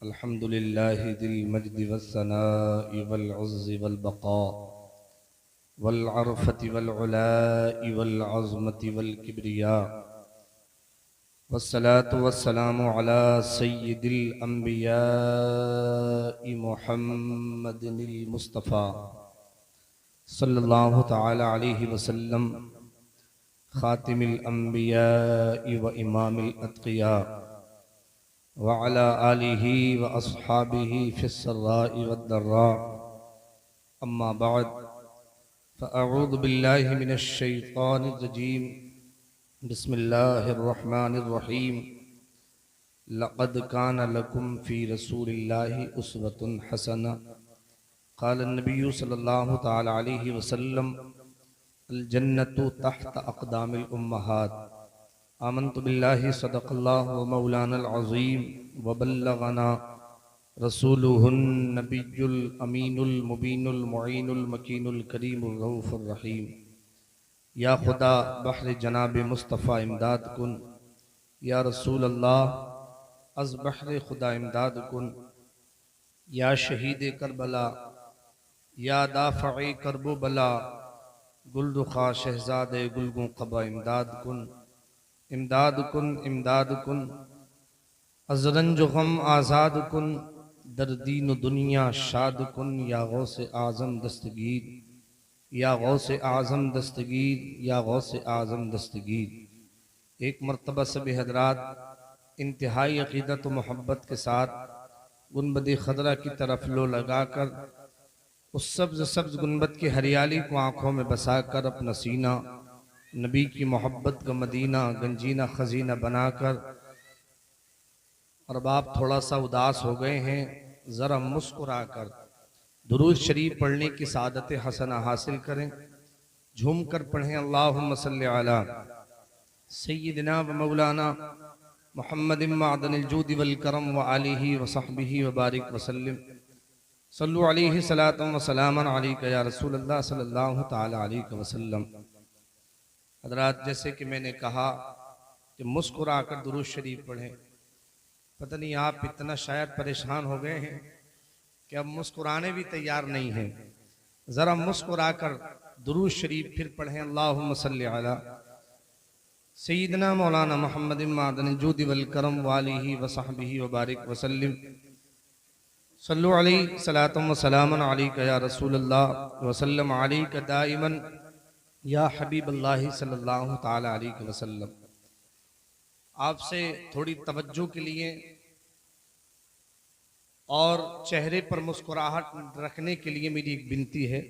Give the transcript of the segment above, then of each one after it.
अल्हम्दुलिल्लाहि दिल मज्दि वस्सनाइ वल उज़्ज़ि वल बक़ा वल अर्फ़ति वल उलाई वल अज़मति वल किब्रिया वस्सलातु वस्सलामु अला सय्यिदिल अंबियाइ मुहम्मदिनिल मुस्तफ़ा सल्लल्लाहु तआला अलैहि वसल्लम ख़ातिमिल अंबियाइ व इमामिल अत्क़िया व अला आलिहि व अस्हाबिहि फ़िस्सर्राइ वद्दर्रा अम्मा बअद फ़अऊज़ु बिल्लाहि मिनश शैतानिर रजीम बिस्मिल्लाहिर्रहमानिर्रहीम लक़द कान लकुम फ़ी रसूलिल्लाहि उस्वतुन हसना क़ाल नबिय्यु सल्लल्लाहु तआला अलैहि वसल्लम अल जन्नतु तहत अक़दामिल उम्महात आमन्तु बिल्लाहि सदक़ल्लाहु व मौलानल अज़ीम व बल्लगना रसूलुहुन नबियुल अमीनुल मुबीनुल मुईनुल मकीनुल करीमुर रऊफ़ुर रहीम। या खुदा बहर जनाब मुस्तफ़ा इमदाद कुन, या रसूल अल्लाह अज़ बहर खुदा इमदाद कुन, या शहीद करबला, या दाफ़े करबो बला, गुलरुखा शहजादे गुलगों क़बा इमदाद कुन, इमदाद कुन, इमदाद कुन, अज़रंज गम आज़ाद कुन, दर्दीन दुनिया शाद कुन, या गौसे आज़म दस्तगीर, या गौसे आज़म दस्तगीर, या गौसे आज़म दस्तगीर। एक मरतबा सब हज़रात इंतहाई अक़ीदत व मोहब्बत के साथ गुंबद खदरा की तरफ लो लगाकर उस सब्ज़ सब्ज़ गुंबद की हरियाली को आँखों में बसाकर अपना सीना नबी की मोहब्बत का मदीना गंजीना खजीना बनाकर, और अब आप थोड़ा सा उदास हो गए हैं, ज़रा मुस्कुरा कर दुरूद शरीफ पढ़ने की सादत हसना हासिल करें। झूम कर पढ़ें अल्लाहुम्मा सल्लि अला सय्यिदिना व मौलाना मुहम्मदिन मअदनिल जूदि वल करम व आलिहि व सहबिहि व बारिक व सल्लिम सल्लु अलैहि सलातन व सलामन अलैका या रसूल अल्लाह सल्लल्लाहु तआला अलैहि वसल्लम। हज़रात, जैसे कि मैंने कहा कि मुस्कुरा कर दुरूद शरीफ पढ़ें। पता नहीं आप इतना शायद परेशान हो गए हैं कि अब मुस्कुराने भी तैयार नहीं हैं। ज़रा मुस्कुरा कर दुरूद शरीफ फिर पढ़ें अल्लाहुम्मा सल्लि अला सय्यिदना मौलाना मुहम्मदिन मअदनिल जूदि वल करम व आलिहि व सहबिहि व बारिक व सल्लिम सल्लु अलैहि सलातन व सलामन अलैका या रसूल अल्लाह व सल्लम अलैका दाइमन या हबीब अल्लाह सल्लल्लाहु तआला अलैहि वसल्लम। आपसे थोड़ी तवज्जो के लिए और चेहरे पर मुस्कुराहट रखने के लिए मेरी एक विनती है।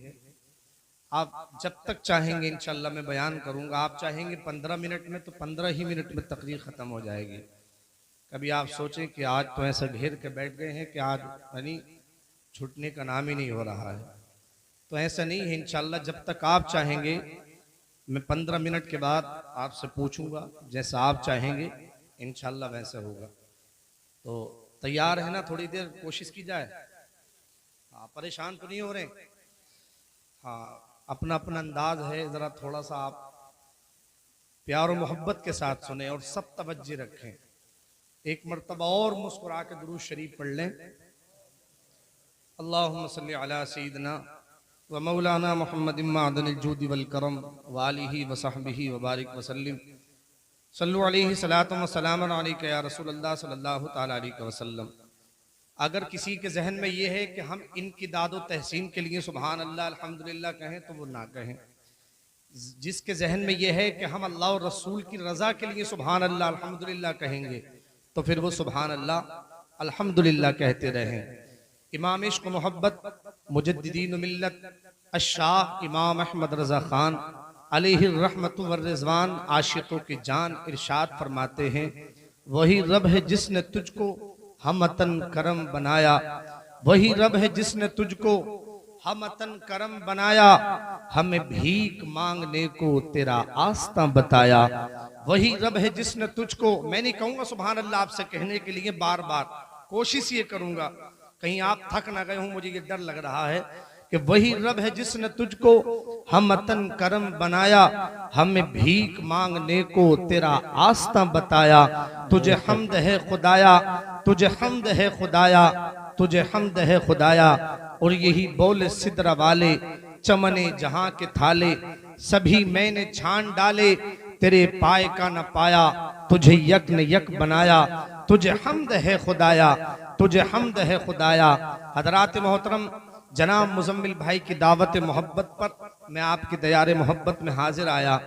आप जब तक चाहेंगे इंशाअल्लाह मैं बयान करूंगा। आप चाहेंगे 15 मिनट में तो 15 ही मिनट में तकरीर ख़त्म हो जाएगी। कभी आप सोचें कि आज तो ऐसा घेर के बैठ गए हैं कि आज यानी छूटने का नाम ही नहीं हो रहा है, तो ऐसा नहीं है। इंशाअल्लाह जब तक आप चाहेंगे मैं 15 मिनट के बाद आपसे पूछूंगा, जैसा आप चाहेंगे इंशाअल्लाह वैसे होगा। तो तैयार है ना? थोड़ी देर कोशिश की जाए। हाँ, परेशान तो नहीं हो रहे? हाँ, अपना अपना अंदाज है, ज़रा थोड़ा सा आप प्यार और मोहब्बत के साथ सुने और सब तवज्जो रखें। एक मरतबा और मुस्कुरा के दुरूद शरीफ पढ़ लें। अल्लाहुम्मा सल्लि अला सय्यिदिना व मौलाना मुहम्मदिन मअदनिल जूदि वल करम व आलिहि व सहबिहि व बारिक व सल्लिम सल्लु अलैहि सलातन व सलामन अलैका या रसूल अल्लाह सल्लल्लाहु तआला अलैहि वसल्लम। अगर किसी के जहन में ये है कि हम इनकी दादो तहसीन के लिए सुभान अल्लाह अल्हम्दुलिल्लाह कहें तो वो ना कहें। जिसके जहन में ये है कि हम अल्लाह और रसूल की रज़ा के लिए सुभान अल्लाह अल्हम्दुलिल्लाह कहेंगे तो फिर वो सुभान अल्लाह अल्हम्दुलिल्लाह कहते रहें। इमाम इश्क़ मोहब्बत मुजद्दिदीन मिल्लत अश-शाह इमाम अहमद रज़ा ख़ान अलैहि रहमतु व रिज़वान आशिकों की जान इरशाद फरमाते हैं, वही रब है जिसने तुझको हमतन करम बनाया, वही रब है जिसने तुझको हमतन करम बनाया, हमें भीख मांगने को तेरा आस्ता बताया। वही रब है जिसने तुझको, मैं नहीं कहूंगा सुभान अल्लाह आपसे कहने के लिए बार बार, कोशिश ये करूंगा कहीं आप थक ना गए हों, मुझे ये डर लग रहा है कि वही रब है जिसने तुझको हमतन करम बनाया, हमें भीख मांगने को तेरा आस्ता बताया। तुझे हम्द है खुदाया, तुझे हम्द है खुदाया, तुझे हम्द है खुदाया। और यही बोले सिदरा वाले, चमने जहां के थाले, सभी मैंने छान डाले, तेरे पाए का न पाया, तुझे यक न यक बनाया। तुझे हम्द है खुदाया, तुझे हम्द है खुदाया। हजरात मोहतरम, जनाब मुजम्मिल भाई की दावत मोहब्बत पर मैं आपकी दयारे मोहब्बत में हाजिर आया।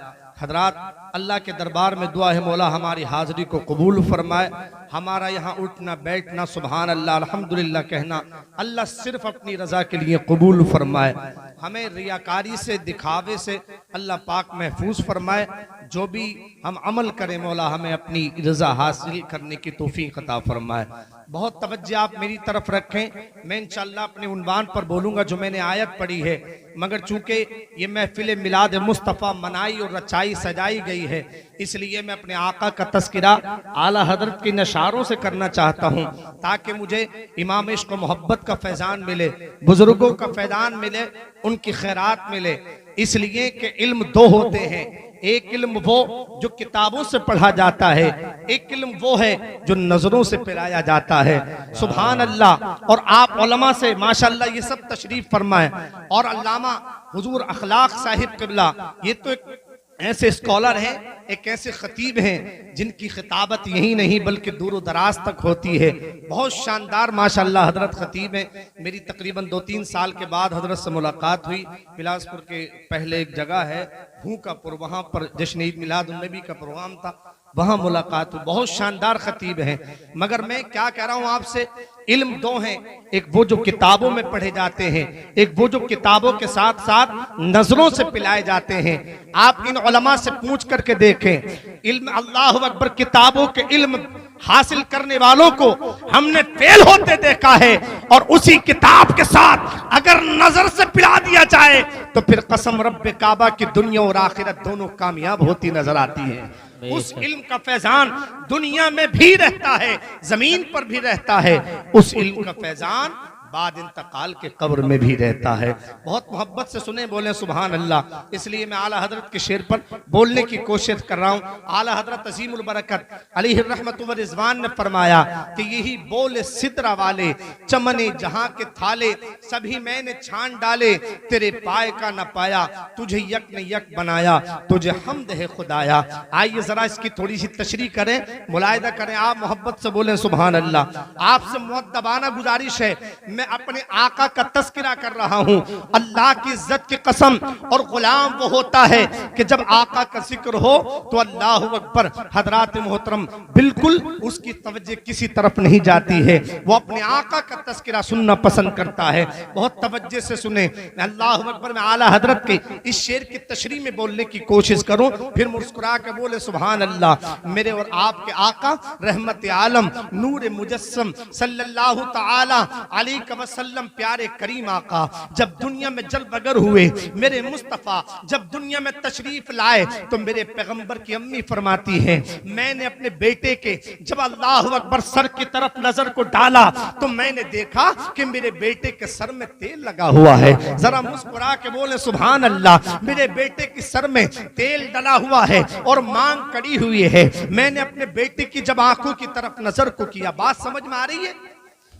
हजरात, अल्लाह के दरबार में दुआ है मौला हमारी हाजिरी को कबूल फरमाए। हमारा यहाँ उठना बैठना सुभान अल्लाह अल्हम्दुलिल्लाह कहना अल्लाह सिर्फ अपनी रजा के लिए कबूल फरमाए। हमें रियाकारी से, दिखावे से अल्लाह पाक महफूज फरमाए। जो भी हम अमल करें मौला हमें अपनी रजा हासिल करने की तौफीक अता फरमाए। बहुत तवज्जो आप मेरी तरफ रखें। मैं इंशाअल्लाह अपने उन्वान पर बोलूंगा जो मैंने आयत पढ़ी है, मगर चूंकि ये महफिल मिलाद मुस्तफ़ा मनाई और रचाई सजाई गई है, इसलिए मैं अपने आका का तस्किरा आला हजरत के नशारों से करना चाहता हूँ, ताकि मुझे इमाम इश्क मोहब्बत का फैजान मिले, बुजुर्गों का फैजान मिले, उनकी खैरात मिले। इसलिए कि इल्म दो होते हैं, एक इल्म वो जो किताबों से पढ़ा जाता है, एक इल्म वो है जो नजरों से पिलाया जाता है। सुभान अल्लाह। और आप उलमा से माशाअल्लाह ये सब तशरीफ फरमाए। और अल्लामा हुजूर अखलाक साहिब किबला ये तो एक ऐसे स्कॉलर हैं, एक ऐसे खतीब हैं जिनकी खिताबत यही नहीं बल्कि दूर दराज तक होती है। बहुत शानदार माशाअल्लाह हजरत खतीब हैं। मेरी तकरीबन 2-3 साल के बाद हजरत से मुलाकात हुई। बिलासपुर के पहले एक जगह है भूकापुर, वहाँ पर जश्न ईद मिलाद उन नबी का प्रोग्राम था, वहाँ मुलाकात हुई। बहुत शानदार खतीब हैं। मगर मैं क्या कह रहा हूँ आपसे, इल्म दो हैं, एक वो जो किताबों में पढ़े जाते हैं, एक वो जो किताबों के साथ साथ नजरों से पिलाए जाते हैं। आप इन उलमा से पूछ करके देखें, इल्म अल्लाह अकबर किताबों के इल्म हासिल करने वालों को हमने फेल होते देखा है, और उसी किताब के साथ अगर नजर से पिला दिया जाए तो फिर कसम रब्बे काबा की दुनिया और आखिरत दोनों कामयाब होती नजर आती है। उस इल्म का फैजान दुनिया में भी रहता है, जमीन पर भी रहता है। उस इल्म का फैजान बाद इंतकाल के कब्र में भी रहता है। बहुत मोहब्बत से सुने, बोले सुभान अल्लाह। इसलिए मैं आला हजरत के शेर पर बोलने की कोशिश कर रहा हूँ। आला हजरत अजीमुल बरकत अलैहि रहमत व रिजवान ने फरमाया कि यही बोले सिदरा वाले, चमने जहां के थाले, सभी मैंने छान डाले, तेरे पाए का न पाया, तुझे यक न यक बनाया, तुझे हम्द है खुदाया। आइए जरा इसकी थोड़ी सी तशरीह करें, मुलाहिदा करें, आप मोहब्बत से बोलें सुभान अल्लाह। आपसे मुअद्दबाना गुजारिश है, मैं अपने आका का तस्किरा कर रहा हूं। अल्लाह की इज्जत की कसम, और गुलाम वो होता है कि जब आका का जिक्र हो तो अल्लाह अकबर। हजरात मोहतरम, बिल्कुल उसकी तवज्जो किसी तरफ नहीं जाती है, वो अपने आका का तस्किरा सुनना पसंद करता है। बहुत तवज्जो से सुने, अल्लाह अकबर में आला हजरत के इस शेर की तशरीह में बोलने की कोशिश करूं, फिर मुस्कुरा के बोले सुभान अल्लाह। मेरे और आपके आका रहमत आलम नूर मुजस्सम सल्लल्लाहु तआला अलैहि वसल्लम, प्यारे करीम आका जब दुनिया में जलवगर हुए, मेरे मुस्तफा जब दुनिया में तशरीफ लाए, तो मेरे पैगंबर की अम्मी फरमाती है, मैंने अपने बेटे के जब अल्लाह अकबर सर की तरफ नजर को डाला तो मैंने देखा कि मेरे बेटे के सर में तेल लगा हुआ है। जरा मुस्कुरा के बोले सुभान अल्लाह। मेरे बेटे के सर में तेल डला हुआ है और मांग कड़ी हुई है। मैंने अपने बेटे की जब आंखों की तरफ नजर को किया, बात समझ में आ रही है?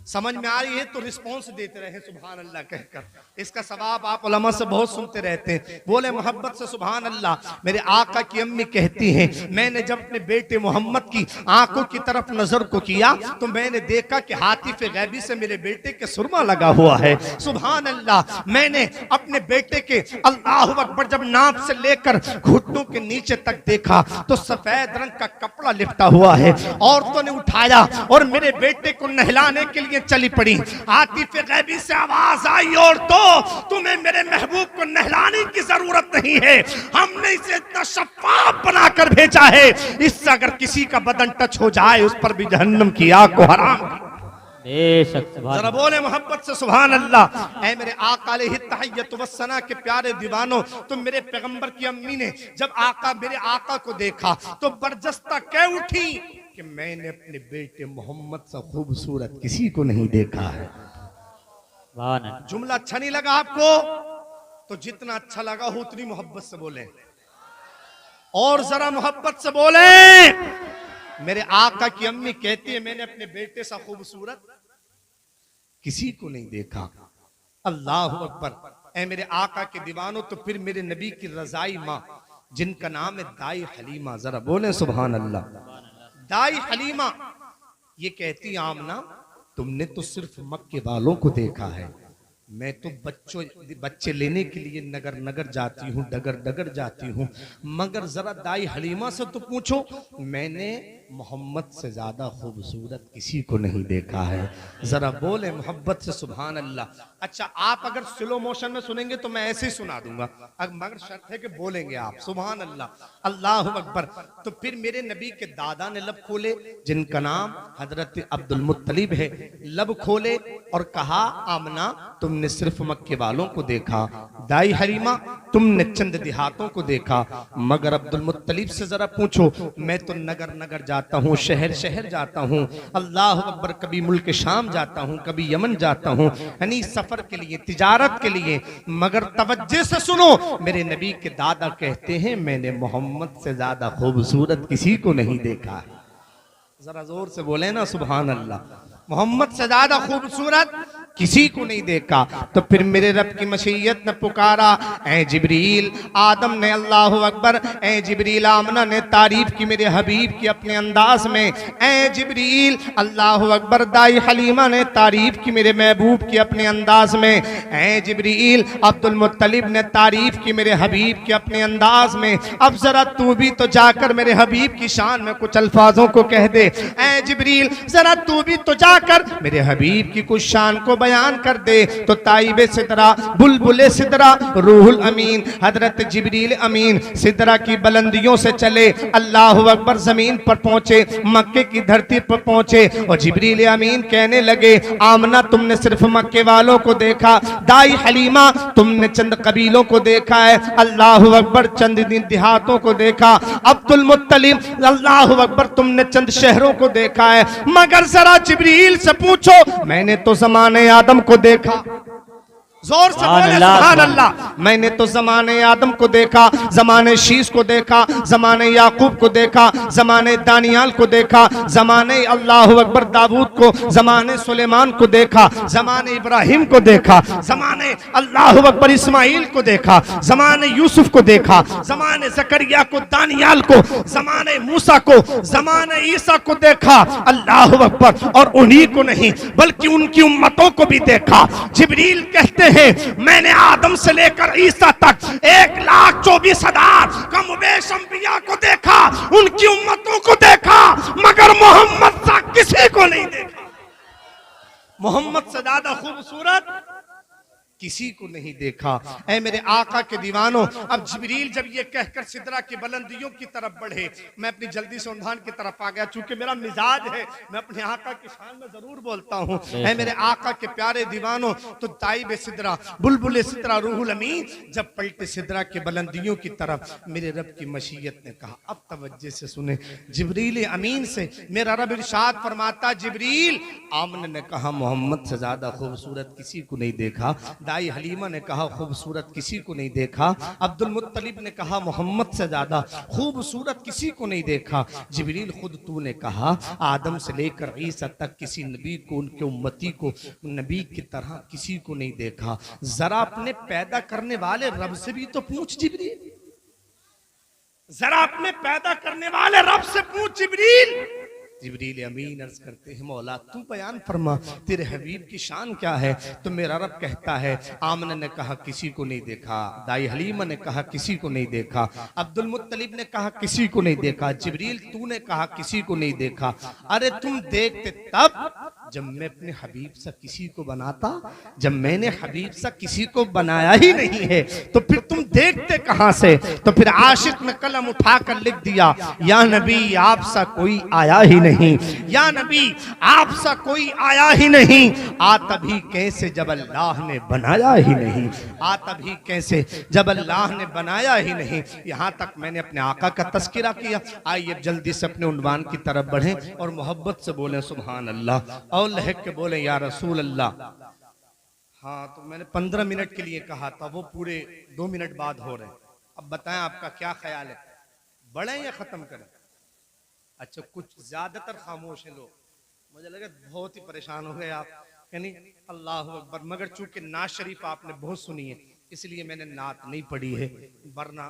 समझ में आ रही है तो रिस्पॉन्स देते रहे सुभान अल्लाह कहकर। इसका सवाब आप उलमा से बहुत सुनते रहते हैं। बोले मोहब्बत से सुभान अल्लाह। मेरे आका की अम्मी कहती हैं, मैंने जब अपने बेटे मोहम्मद की आंखों की तरफ नजर को किया तो मैंने देखा कि हातिफ गैबी से मेरे बेटे के सुरमा लगा हुआ है। सुभान अल्लाह। मैंने अपने बेटे के अल्लाह अकबर जब नाप से लेकर घुटनों के नीचे तक देखा तो सफेद रंग का कपड़ा लिपटा हुआ है। औरतों ने उठाया और मेरे बेटे को नहलाने के लिए चली पड़ी। आतिफ गैबी से आवाज आई, और तो तुम्हें मेरे महबूब को नहलाने की जरूरत नहीं है, हमने इसे इतना शफाफ बनाकर भेजा है, इससे अगर किसी का बदन टच हो जाए उस पर भी जहन्नम की आग को हराम। जरा बोले मोहब्बत से सुभान अल्लाह। ऐ मेरे आका अलैहि तहिय्यत व सना के प्यारे दीवानों, तो मेरे पैगंबर की अम्मी ने जब मेरे आका को देखा तो बरजस्ता कह उठी कि मैंने अपने बेटे मोहम्मद से खूबसूरत किसी को नहीं देखा है। जुमला अच्छा नहीं लगा आपको तो जितना अच्छा लगा हो उतनी मोहब्बत से बोले, और जरा मोहब्बत से बोले। मेरे आका की अम्मी कहती है मैंने अपने बेटे सा खूबसूरत किसी को नहीं देखा। अल्लाह अकबर। ऐ मेरे आका के दीवानों, तो फिर मेरे नबी की रजाई माँ जिनका नाम है दाई हलीमा, जरा बोले सुभान अल्लाह। दाई हलीमा ये कहती आमना तुमने तो सिर्फ मक्के वालों को देखा है, मैं तो बच्चे लेने के लिए नगर नगर जाती हूँ, डगर डगर जाती हूँ, मगर जरा दाई हलीमा से तो पूछो, मैंने मोहम्मद से ज्यादा खूबसूरत किसी को नहीं देखा है। जरा बोले मोहब्बत से सुभान अल्लाह। अच्छा, आप अगर स्लो मोशन में सुनेंगे तो मैं ऐसे ही सुना दूंगा, मगर शर्त है कि बोलेंगे आप सुभान अल्लाह, अल्लाह अकबर। तो फिर मेरे नबी के दादा ने लब खोले जिनका नाम हजरत अब्दुल मुत्तलिब है, लब खोले और कहा आमना तुमने सिर्फ मक्के वालों को देखा, दाई हलीमा तुमने चंद देहातों को देखा, मगर अब्दुल मुत्तलिब से जरा पूछो, मैं तो नगर नगर जाता हूँ, शहर शहर जाता हूँ, अल्लाह अकबर, कभी मुल्क शाम जाता हूँ, कभी यमन जाता हूँ, यानी सफर के लिए, तिजारत के लिए, मगर तवज्जो से सुनो, मेरे नबी के दादा कहते हैं मैंने मोहम्मद से ज्यादा खूबसूरत किसी को नहीं देखा है। जरा जोर से बोले ना सुभान अल्लाह। मोहम्मद से ज्यादा खूबसूरत किसी को नहीं देखा। तो फिर मेरे रब की मशीयत ने पुकारा, ऐ जिब्रील। आदम ने अल्लाह अकबर, ऐ जिब्रील। आमना ने तारीफ की मेरे हबीब की अपने अंदाज में, ऐ जिब्रील। अल्लाह अकबर। दाई हलीमा ने तारीफ की मेरे महबूब की अपने अंदाज में, ऐ जिब्रील। अब्दुल मुत्तलिब ने तारीफ की मेरे हबीब के अपने अंदाज में। अब जरा तू भी तो जाकर मेरे हबीब की शान में कुछ अल्फाजों को कह दे, ऐ जिब्रील। जरा तू भी तो जाकर मेरे हबीब की कुछ शान को बयान कर दे। तो ताइबे सिदरा, बुलबुले सिदरा, रूहुल अमीन हजरत जिब्रील अमीन सिदरा की बुलंदियों से चले, अल्लाह अकबर, जमीन पर पहुंचे, मक्के की धरती पर पहुंचे और जिब्रील अमीन कहने लगे, आमना तुमने सिर्फ मक्के वालों को देखा, दाई हलीमा तुमने चंद कबीलों को देखा है, अल्लाह अकबर, चंद देहातों को देखा, अब्दुल मुत्तलिब अल्लाह अकबर तुमने चंद शहरों को देखा है, मगर जरा जिब्रील से पूछो, मैंने तो ज़माने आदम को देखा। जोर से बोले सुभान अल्लाह। मैंने तो ज़माने आदम को देखा, ज़माने शीश को देखा, ज़माने याकूब को देखा, ज़माने दानियाल को देखा, ज़माने अल्लाह अकबर दाऊद को, ज़माने सुलेमान को देखा, ज़माने इब्राहिम को देखा, ज़माने अल्लाह अकबर इस्माइल को देखा, ज़माने यूसुफ को देखा, ज़माने जकरिया को, दानियाल को, ज़माने मूसा को, ज़माने ईसा को देखा, अल्लाह अकबर। और उन्हीं को नहीं बल्कि उनकी उम्मतों को भी देखा। जिब्रील कहते मैंने आदम से लेकर ईसा तक 1,24,000 कम-ओ-बेश अंबिया को देखा, उनकी उम्मतों को देखा, मगर मोहम्मद सा किसी को नहीं देखा। मोहम्मद से ज्यादा खूबसूरत किसी को नहीं देखा। ऐ मेरे आका के दीवानों, अब जिब्रील जब ये कहकर सिदरा की बुलंदियों की तरफ बढ़े, मैं अपनी जल्दी से उन्वान की तरफ आ गया, चूंकि मेरा मिजाज है मैं अपने आका की शान में जरूर बोलता हूँ। ऐ मेरे आका के प्यारे दीवानों, तो ताइब सिदरा, बुलबुल सिदरा, रूहुल अमीन जब पलटे सिदरा के बुलंदियों की तरफ, मेरे रब की मशीयत ने कहा, अब तवज्जो से सुने, जिब्रील अमीन से मेरा रब इरशाद फरमाता, जिब्रील। आमन ने कहा मोहम्मद से ज्यादा खूबसूरत किसी को नहीं देखा। दाई हलीमा ने कहा खूबसूरत किसी को नहीं देखा। अब्दुल मुत्तलिब ने कहा मोहम्मद से ज्यादा खूबसूरत किसी को नहीं देखा। जिब्रील खुद तू ने कहा आदम से लेकर ईसा तक किसी नबी को, उनके उम्मती को नबी की तरह किसी को नहीं देखा। जरा अपने पैदा करने वाले रब से भी तो पूछ जिब्रील, जरा अपने पैदा करने वाले रब से पूछ जिब्रील। जिब्रील अमीन अर्ज करते हैं, मौला तू बयान फरमा, तेरे हबीब की शान क्या है? तो मेरा रब कहता है, आमना ने कहा किसी को नहीं देखा, दाई हलीमा ने कहा किसी को नहीं देखा, अब्दुल मुत्तलिब ने कहा किसी को नहीं देखा, जिब्रील तू ने कहा किसी को नहीं देखा। अरे तुम देखते तब जब मैं अपने हबीब सा किसी को बनाता, जब मैंने हबीब सा किसी को बनाया ही नहीं है तो फिर तुम देखते कहां से? तो फिर आशिक ने कलम उठाकर लिख दिया, या नबी आप सा कोई आया ही नहीं, या नबी आप सा कोई आया ही नहीं, आ तभी कैसे जब अल्लाह ने बनाया ही नहीं, आ तभी कैसे जब अल्लाह ने बनाया ही नहीं। यहां तक मैंने अपने आका का तस्किरा किया। आइए जल्दी से अपने उन्वान की तरफ बढ़ें और मोहब्बत से बोलें सुभान अल्लाह, और लहक के बोले या रसूल अल्लाह। हाँ, तो मैंने 15 मिनट के लिए कहा था, वो पूरे 2 मिनट बाद हो रहे हैं। अब बताएं आपका क्या ख्याल है, बढ़े या खत्म करें? अच्छा, कुछ ज्यादातर खामोश हैं लोग, मुझे लगा बहुत ही परेशान हो गए आप, यानी अल्लाह अकबर। मगर चूंकि नात शरीफ आपने बहुत सुनी है इसलिए मैंने नात नहीं पढ़ी है, वरना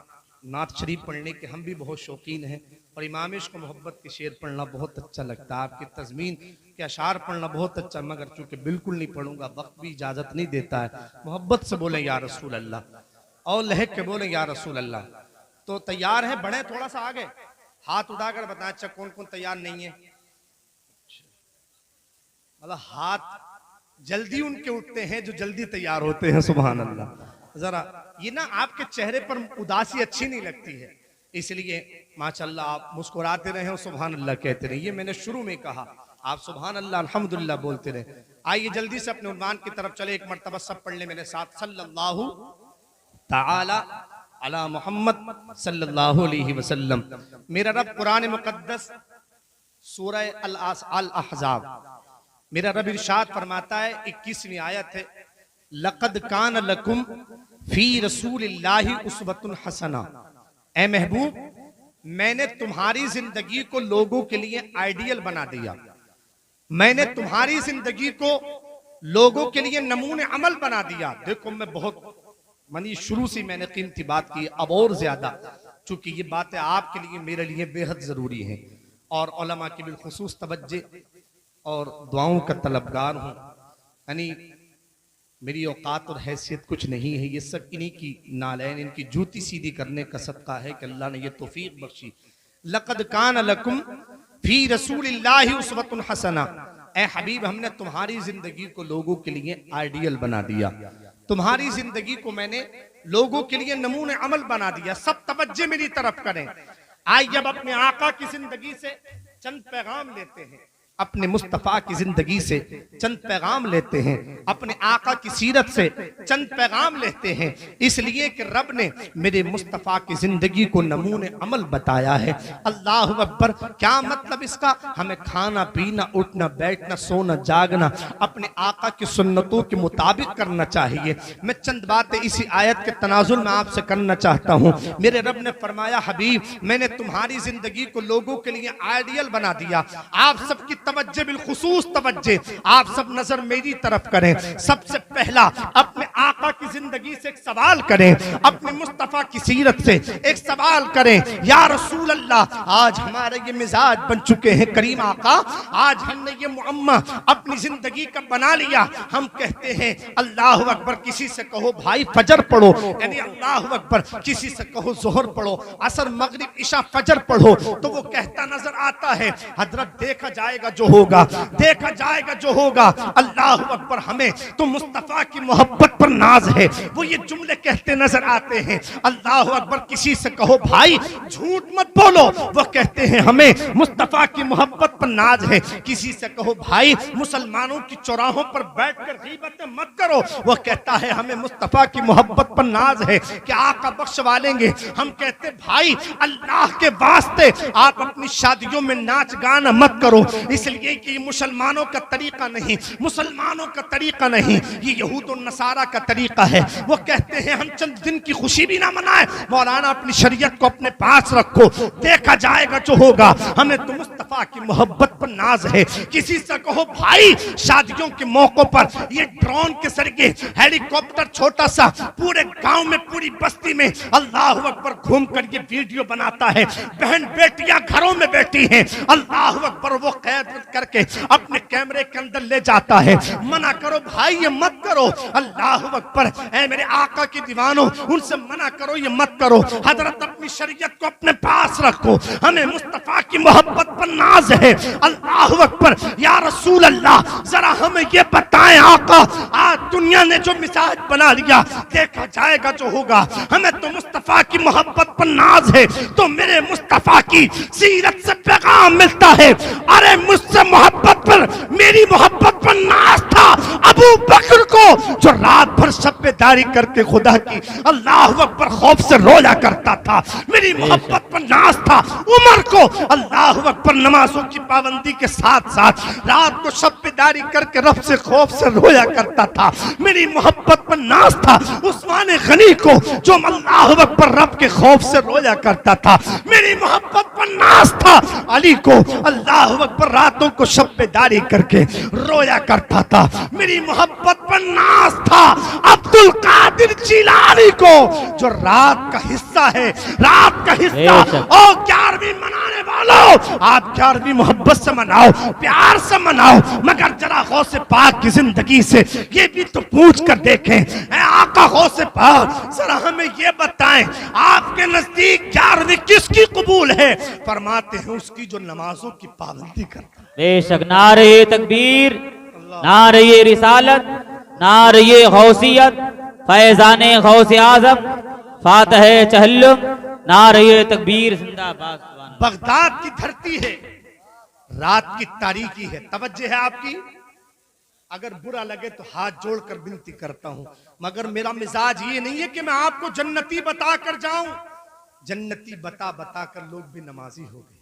नात शरीफ पढ़ने के हम भी बहुत शौकीन हैं और इमाम इश्क मोहब्बत के शेर पढ़ना बहुत अच्छा लगता है, आपकी तज़मीन के अशार पढ़ना बहुत अच्छा, मगर चूंकि बिल्कुल नहीं पढ़ूंगा, वक्त भी इजाजत नहीं देता है। मोहब्बत से बोले या रसूल अल्लाह और लहक के बोले या रसूल अल्लाह। तो तैयार है, बढ़े थोड़ा सा आगे, हाथ उठाकर बताएं अच्छा कौन कौन तैयार नहीं है। मतलब हाथ जल्दी उनके उठते हैं जो जल्दी तैयार होते हैं, सुभान अल्लाह। जरा ये ना आपके चेहरे पर उदासी अच्छी नहीं लगती है, इसलिए माशाअल्लाह आप मुस्कुराते रहे और सुभान अल्लाह कहते रहे। ये मैंने शुरू में कहा, आप सुभान अल्लाह अल्हम्दुलिल्लाह बोलते रहे। आइए जल्दी से अपने उन्वान की तरफ चले, एक मर्तबा सब पढ़ ले मेरे साथ, सल्लल्लाहु ताला अला मोहम्मद सल्लल्लाहु अलैहि वसल्लम। मेरा रब कुरान मुकद्दस सूरह अल अहज़ाब, मेरा रब इरशाद फरमाता है 21वीं आयत है, लक़द कान लकुम फी रसूलिल्लाहि उस्वतुन हसना। ए महबूब, मैंने तुम्हारी जिंदगी को लोगों के लिए आइडियल बना दिया, मैंने तुम्हारी जिंदगी को लोगों के लिए नमूने अमल बना दिया। देखो मैं बहुत मनी शुरू से मैंने कीमती बात की, अब और ज्यादा चूंकि ये बातें आपके लिए मेरे लिए बेहद जरूरी हैं और उलमा की बिलखुसूस तवज्जे और दुआओं का तलबगार हूँ। यानी मेरी औकात और हैसियत कुछ नहीं है, ये सब इन्हीं की नालैन, इनकी जूती सीधी करने का सदका है कि अल्लाह ने ये तौफीक बख्शी। लक़द कान लकुम फी रसूलिल्लाहि उस्वतुन हसना। ए हबीब, हमने तुम्हारी जिंदगी को लोगों के लिए आइडियल बना दिया, तुम्हारी जिंदगी को मैंने लोगों के लिए नमूने अमल बना दिया। सब तवज्जो मेरी तरफ करें। आइए अब अपने आका की जिंदगी से चंद पैगाम लेते हैं, अपने मुस्तफ़ा की जिंदगी से चंद पैगाम लेते हैं, अपने आका की सीरत से चंद पैगाम लेते हैं, इसलिए कि रब ने मेरे मुस्तफ़ा की जिंदगी को नमूने अमल बताया है। अल्लाह अकबर। क्या मतलब इसका? हमें खाना पीना, उठना बैठना, सोना जागना अपने आका की सुन्नतों के मुताबिक करना चाहिए। मैं चंद बातें इसी आयत के तनाजुल में आपसे करना चाहता हूँ। मेरे रब ने फरमाया, हबीब, मैंने तुम्हारी जिंदगी को लोगों के लिए आइडियल बना दिया। आप सबकी तवज्जो बिलखुसूस तवज्जो, आप सब नजर मेरी तरफ करें। सबसे पहला अपने आका की जिंदगी से एक सवाल करें, अपने मुस्तफा की सीरत से एक सवाल करें, या रसूल अल्लाह, आज हमारे ये मिजाज बन चुके हैं करीम आका, आज हमने ये मुअम्मा अपनी जिंदगी का बना लिया। हम कहते हैं अल्लाह अकबर, किसी से कहो भाई फजर पढ़ो, यानी अल्लाह अकबर, किसी से कहो जोहर पढ़ो, असर मगरिब इशा फजर पढ़ो, तो वो कहता नजर आता है, हजरत देखा जाएगा जो होगा, देखा जाएगा जो होगा। अल्लाह अकबर, हमें तो मुस्तफा की मोहब्बत पर नाज है, वो ये जुमले कहते नजर आते हैं। अल्लाह अकबर, किसी से कहो भाई झूठ मत बोलो, वो कहते हैं हमें मुस्तफा की मोहब्बत पर नाज है। किसी से कहो भाई मुसलमानों की चौराहों पर बैठकर गीबतें मत करो, वो कहता है हमें मुस्तफा की मोहब्बत पर नाज है कि आका बख्शवा लेंगे। हम कहते भाई अल्लाह के वास्ते आप अपनी शादियों में नाच गाना मत करो, इसलिए कि मुसलमानों का तरीका नहीं, मुसलमानों का तरीका नहीं, ये यहूद और नसारा का तरीका है। वो कहते हैं हम चंद दिन की खुशी भी ना मनाए, मौलाना अपनी शरीयत को अपने पास रखो, देखा जाएगा जो होगा। हमें तो मुस्तफा की मोहब्बत पर नाज है। किसी से कहो भाई शादियों के मौकों पर ये ड्रोन के जरिए हेलीकॉप्टर छोटा सा पूरे गांव में, पूरी बस्ती में अल्लाह अकबर घूम कर ये वीडियो बनाता है, बहन बेटियां घरों में बैठी हैं, अल्लाह अकबर, वो कैद करके अपने कैमरे के अंदर ले जाता है। मना करो भाई, ये मत करो, अल्लाह अकबर। ऐ मेरे आका की दीवानों, उनसे मना करो, ये मत करो। हजरत अपनी शरीयत को अपने पास रखो, हमें मुस्तफा की मोहब्बत पर नाज है। अल्लाह अकबर। या रसूल अल्लाह, जरा हमें ये बताएं आका, आज दुनिया ने जो मिजाज बना लिया, देखा जाएगा जो होगा। हमें तो मुस्तफा की मोहब्बत पर नाज है, तो मेरे मुस्तफा की सीरत से पैगाम मिलता है, अरे मुझसे मोहब्बत पर, मेरी मोहब्बत पर नाज था, अबू बकर को जो रात भर शब्बेदारी करके खुदा की अल्लाह अकबर खौफ से रोया करता था, मेरी मोहब्बत पर नाज था। उमर को अल्लाह अकबर नमाजों की पाबंदी के साथ साथ रात को शब्बेदारी करके रब से खौफ से रोया करता था, मेरी मोहब्बत पर नाज था। उस्मान गनी को जो अल्लाह अकबर रब के खौफ से रोया करता था, मेरी मोहब्बत पर नाज था। अली को अल्लाह अकबर रातों को शब्बेदारी करके रोया करता था, मेरी मोहब्बत पर नाज था। अब्दुल कादिर जिलानी को जो रात का हिस्सा है, रात का हिस्सा और 11वीं मनाने वालों, आप 11वीं मोहब्बत से मनाओ, प्यार से मनाओ, मगर जरा गौसे पाक की जिंदगी से ये भी तो पूछ कर देखें, आका गौसे पाक जरा हमें ये बताएं, आपके नजदीक 11वीं किसकी कबूल है? फरमाते हैं उसकी जो नमाजों की पाबंदी करता है। बेशक नारे तकबीर, नारे रिसालत, नारे गौसियत, फैजाने गौसे आजम, फातह चहल्लुम, नारे तकबीर जिंदाबाद। बगदाद की धरती है, रात की तारीकी है, तवज्जो है आपकी। अगर बुरा लगे तो हाथ जोड़कर विनती करता हूं, मगर मेरा मिजाज ये नहीं है कि मैं आपको जन्नती बता कर जाऊं। जन्नती बता बता कर लोग भी नमाजी हो गए,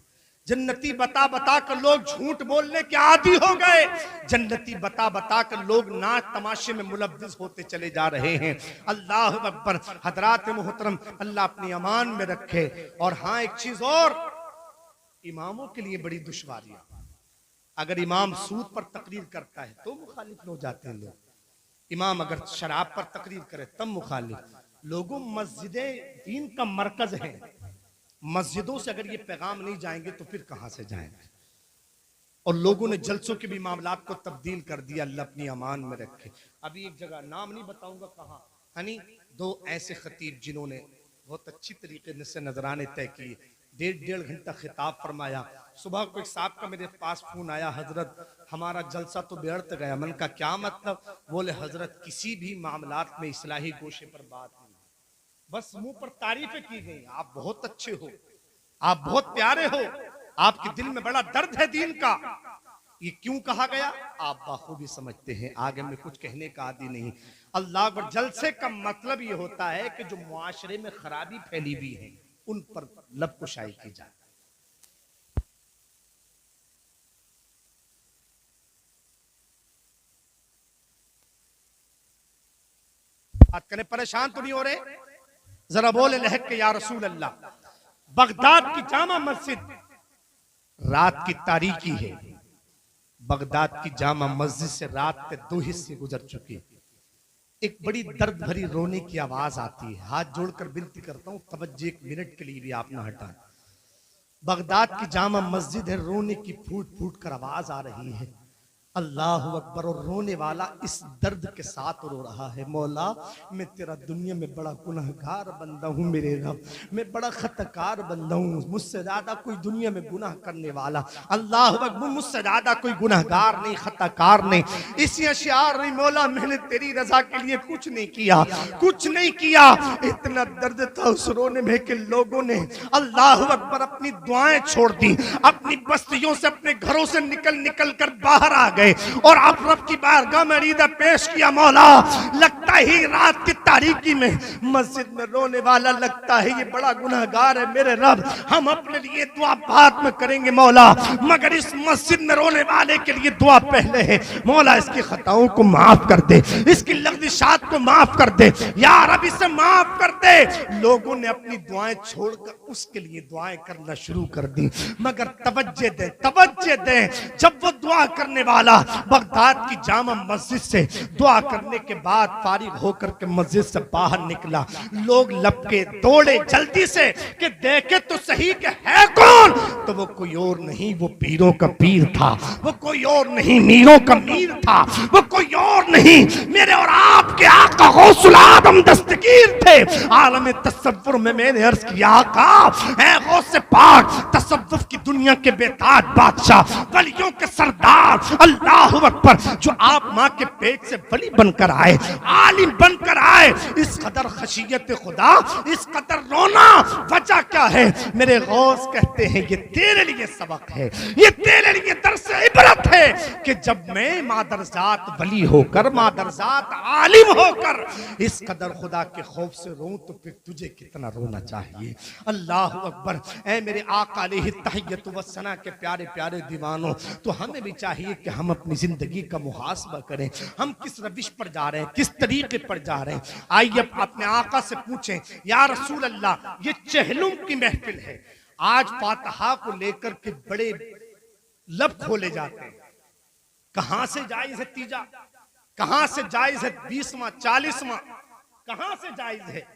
जन्नती बता बता कर लोग झूठ बोलने के आदी हो गए, जन्नती बता बता कर लोग नाच तमाशे में मुलव्विस होते चले जा रहे हैं। अल्लाह अकबर। हजरात मोहतरम, अल्लाह अपनी अमान में रखे। और हाँ, एक चीज और, इमामों के लिए बड़ी दुश्वारियां। अगर इमाम सूद पर तकरीर करता है तो मुखालिफ हो जाते हैं लोग, इमाम अगर शराब पर तकरीर करे तब मुखालिफ। लोगों, मस्जिदें दीन का मरकज है, मस्जिदों से अगर ये पैगाम नहीं जाएंगे तो फिर कहां से जाएंगे? और लोगों ने जलसों के भी मामलात को तब्दील कर दिया। अल्लाह अपनी अमान में रखे। अभी एक जगह, नाम नहीं बताऊंगा कहाँ, हनी, 2 ऐसे खतीब जिन्होंने बहुत अच्छी तरीके से नजराने तय किए, 1.5 घंटा खिताब फरमाया। सुबह को एक साहब का मेरे पास फोन आया, हजरत हमारा जलसा तो व्यर्थ गया। मन का क्या मतलब? बोले हजरत किसी भी मामलात में इस्लाही गोशे पर बात नहीं, बस मुंह पर तारीफें की गई। आप बहुत अच्छे हो, आप बहुत प्यारे हो, आपके दिल में बड़ा दर्द है दीन का। ये क्यों कहा गया आप बाखूबी समझते हैं, आगे में कुछ कहने का आदि नहीं। अल्लाह पर जलसे का मतलब ये होता है कि जो मुआशरे में खराबी फैली हुई है उन पर लब कुशाई की जाए। बात करने परेशान तो नहीं हो रहे? जरा बोले लहक के या रसूल अल्लाह। बगदाद की जामा मस्जिद रात की तारीकी है। बगदाद की जामा मस्जिद से रात के 2 हिस्से गुजर चुके। एक बड़ी दर्द भरी रोने की आवाज आती है। हाथ जोड़कर विनती करता हूं, तवज्जो 1 मिनट के लिए भी आप ना हटाएं। बगदाद की जामा मस्जिद है, रोने की फूट फूट कर आवाज आ रही है, अल्लाह अकबर। और रोने वाला इस दर्द के साथ रो रहा है, मौला मैं तेरा दुनिया में बड़ा गुनहगार बंदा हूँ, मेरे रब मैं बड़ा खतकार बंदा हूँ, मुझसे ज्यादा कोई दुनिया में गुनाह करने वाला, अल्लाह अकबर, मुझसे ज्यादा कोई गुनहगार नहीं, खताकार नहीं। इसी अशियार नहीं, मौला मैंने तेरी रजा के लिए कुछ नहीं किया, कुछ नहीं किया। इतना दर्द था उस रोने में कि लोगों ने अल्लाह अकबर अपनी दुआएं छोड़ दी, अपनी बस्तियों से, अपने घरों से निकल निकल कर बाहर आ गए और आप रब की बारगाह में रीदा पेश किया। मौला लगता ही रात की तारीकी में मस्जिद में रोने वाला लगता है ये बड़ा गुनहगार है, मेरे रब हम अपने लिए दुआ बाद में करेंगे मौला, मगर इस मस्जिद में रोने वाले के लिए दुआ पहले है। मौला इसकी खताओं को माफ कर दे, इसकी लग़्ज़िशात को माफ कर दे, या रब इसे माफ कर दे। लोगों ने अपनी दुआएं छोड़कर उसके लिए दुआएं करना शुरू कर दी, मगर तवज्जो दे, तवज्जो दे। जब वो दुआ करने वाला बगदाद की जामा मस्जिद से दुआ करने के बाद फारिग होकर के मस्जिद से बाहर निकला, लोग लपके दौड़े जल्दी से कि देखे तो सही कि है कौन। तो वो कोई और नहीं, वो पीरों का पीर था, वो कोई और नहीं, मीरों का मीर था, वो कोई और नहीं, मेरे और आपके आका आका गौसुल आदम दस्तगीर थे। आलम तसव्वुर में मैंने अर्ज किया आका है गौसे पाक, तसव्वुफ की दुनिया के बेताज बादशाह, वलियों के सरदार, अल्लाह अकबर, जो आप माँ के पेट से वली बनकर आए, आलिम बनकर आए, इस कदर खशियत खुदा, इस कदर रोना, वजह क्या है? मेरे गौस कहते हैं ये तेरे लिए सबक है, ये तेरे लिए दर्स इबरत है कि जब मैं मादरजात वली होकर, मादरजात आलिम होकर इस कदर खुदा के खौफ से रो तो फिर तुझे कितना रोना चाहिए। अल्लाह अकबर। ऐ मेरे आका अलैहि तहियत व सना के प्यारे प्यारे दीवानों, तो हमें भी चाहिए कि हम अपनी जिंदगी का मुहासबा करें, हम किस रविश पर जा रहे हैं, किस तरीके पर जा रहे हैं। आइए अपने आका से पूछें, या रसूल अल्लाह, ये चहलुम की महफिल है, आज फातिहा को लेकर के बड़े लब खोले जाते हैं। कहां से जायज है तीजा, कहां से जायज है 20वां 40वां, कहां से जायज है?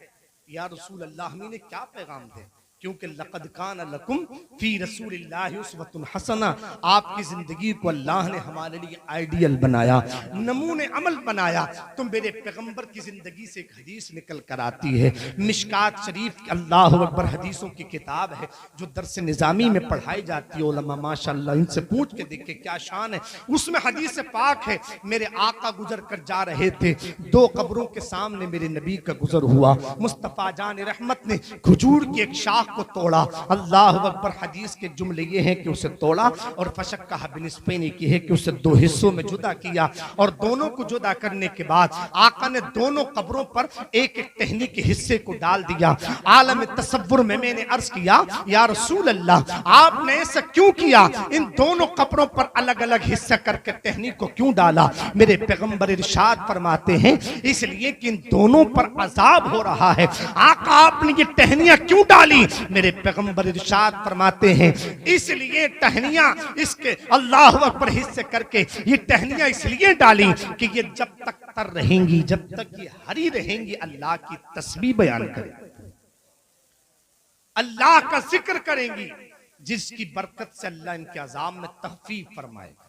या रसूल अल्लाह, हमने क्या पैगाम दे? क्योंकि लक़द कान लकुम फी रसूलिल्लाहि उस्वतुन हसना, आपकी जिंदगी को अल्लाह ने हमारे लिए आइडियल बनाया, नमूने अमल बनाया। तो मेरे पैगंबर की जिंदगी से एक हदीस निकल कर आती है, मिशकात शरीफ, अल्लाह अकबर, हदीसों की किताब है जो दर्स निजामी में पढ़ाई जाती है। उलमा माशाअल्लाह इनसे पूछ के देखे क्या शान है। उसमें हदीस पाक है, मेरे आका गुजर कर जा रहे थे, दो कब्रों के सामने मेरे नबी का गुजर हुआ। मुस्तफा जान रहमत ने खजूर की एक शाख को तोड़ा। अल्लाह अकबर। हदीस के जुमले ये हैं कि उसे तोड़ा और फशक का बिनिस्पैनी की है कि उसे दो हिस्सों में जुदा किया, और दोनों को जुदा करने के बाद आका ने दोनों कब्रों पर एक एक टहनी के हिस्से को डाल दिया। आलम तसव्वुर में मैंने अर्ज किया, या रसूल अल्लाह, आपने ऐसा क्यों किया? इन दोनों कब्रों पर अलग अलग हिस्सा करके टहनी को क्यों डाला? मेरे पैगंबर इरशाद फरमाते हैं, इसलिए कि इन दोनों पर अजाब हो रहा है। आका, आपने ये टहनियां क्यों डाली? मेरे पैगंबर इरशाद फरमाते हैं, इसलिए टहनियां इसके अल्लाह अकबर हिस्से करके ये टहनियां इसलिए डाली कि ये जब तक तर रहेंगी, जब तक ये हरी रहेंगी, अल्लाह की तस्बीह बयान करेंगी, अल्लाह का जिक्र करेंगी, जिसकी बरकत से अल्लाह इनके अजाब में तखफीफ फरमाएगा।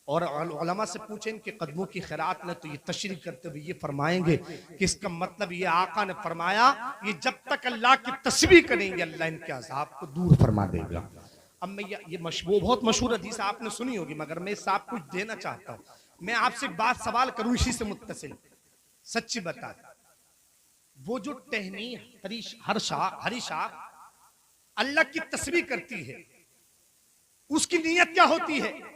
और उलमा से पूछें इनके कदमों की खैरात में, तो ये तशरीह करते हुए ये फरमाएंगे कि इसका मतलब ये आका ने फरमाया, ये जब तक अल्लाह की तस्बीह करेंगे अल्लाह इनके अजाब को दूर फरमा देगा। अब मैं ये बहुत मशहूर हदीस आपने सुनी होगी, मगर मैं इससे आपको कुछ देना चाहता हूँ। मैं आपसे एक बात सवाल करूँ इसी से मुत्तसिल, सच्ची बता, वो जो टहनी हरी शाख अल्लाह की तस्बीह करती है, उसकी नीयत क्या होती है?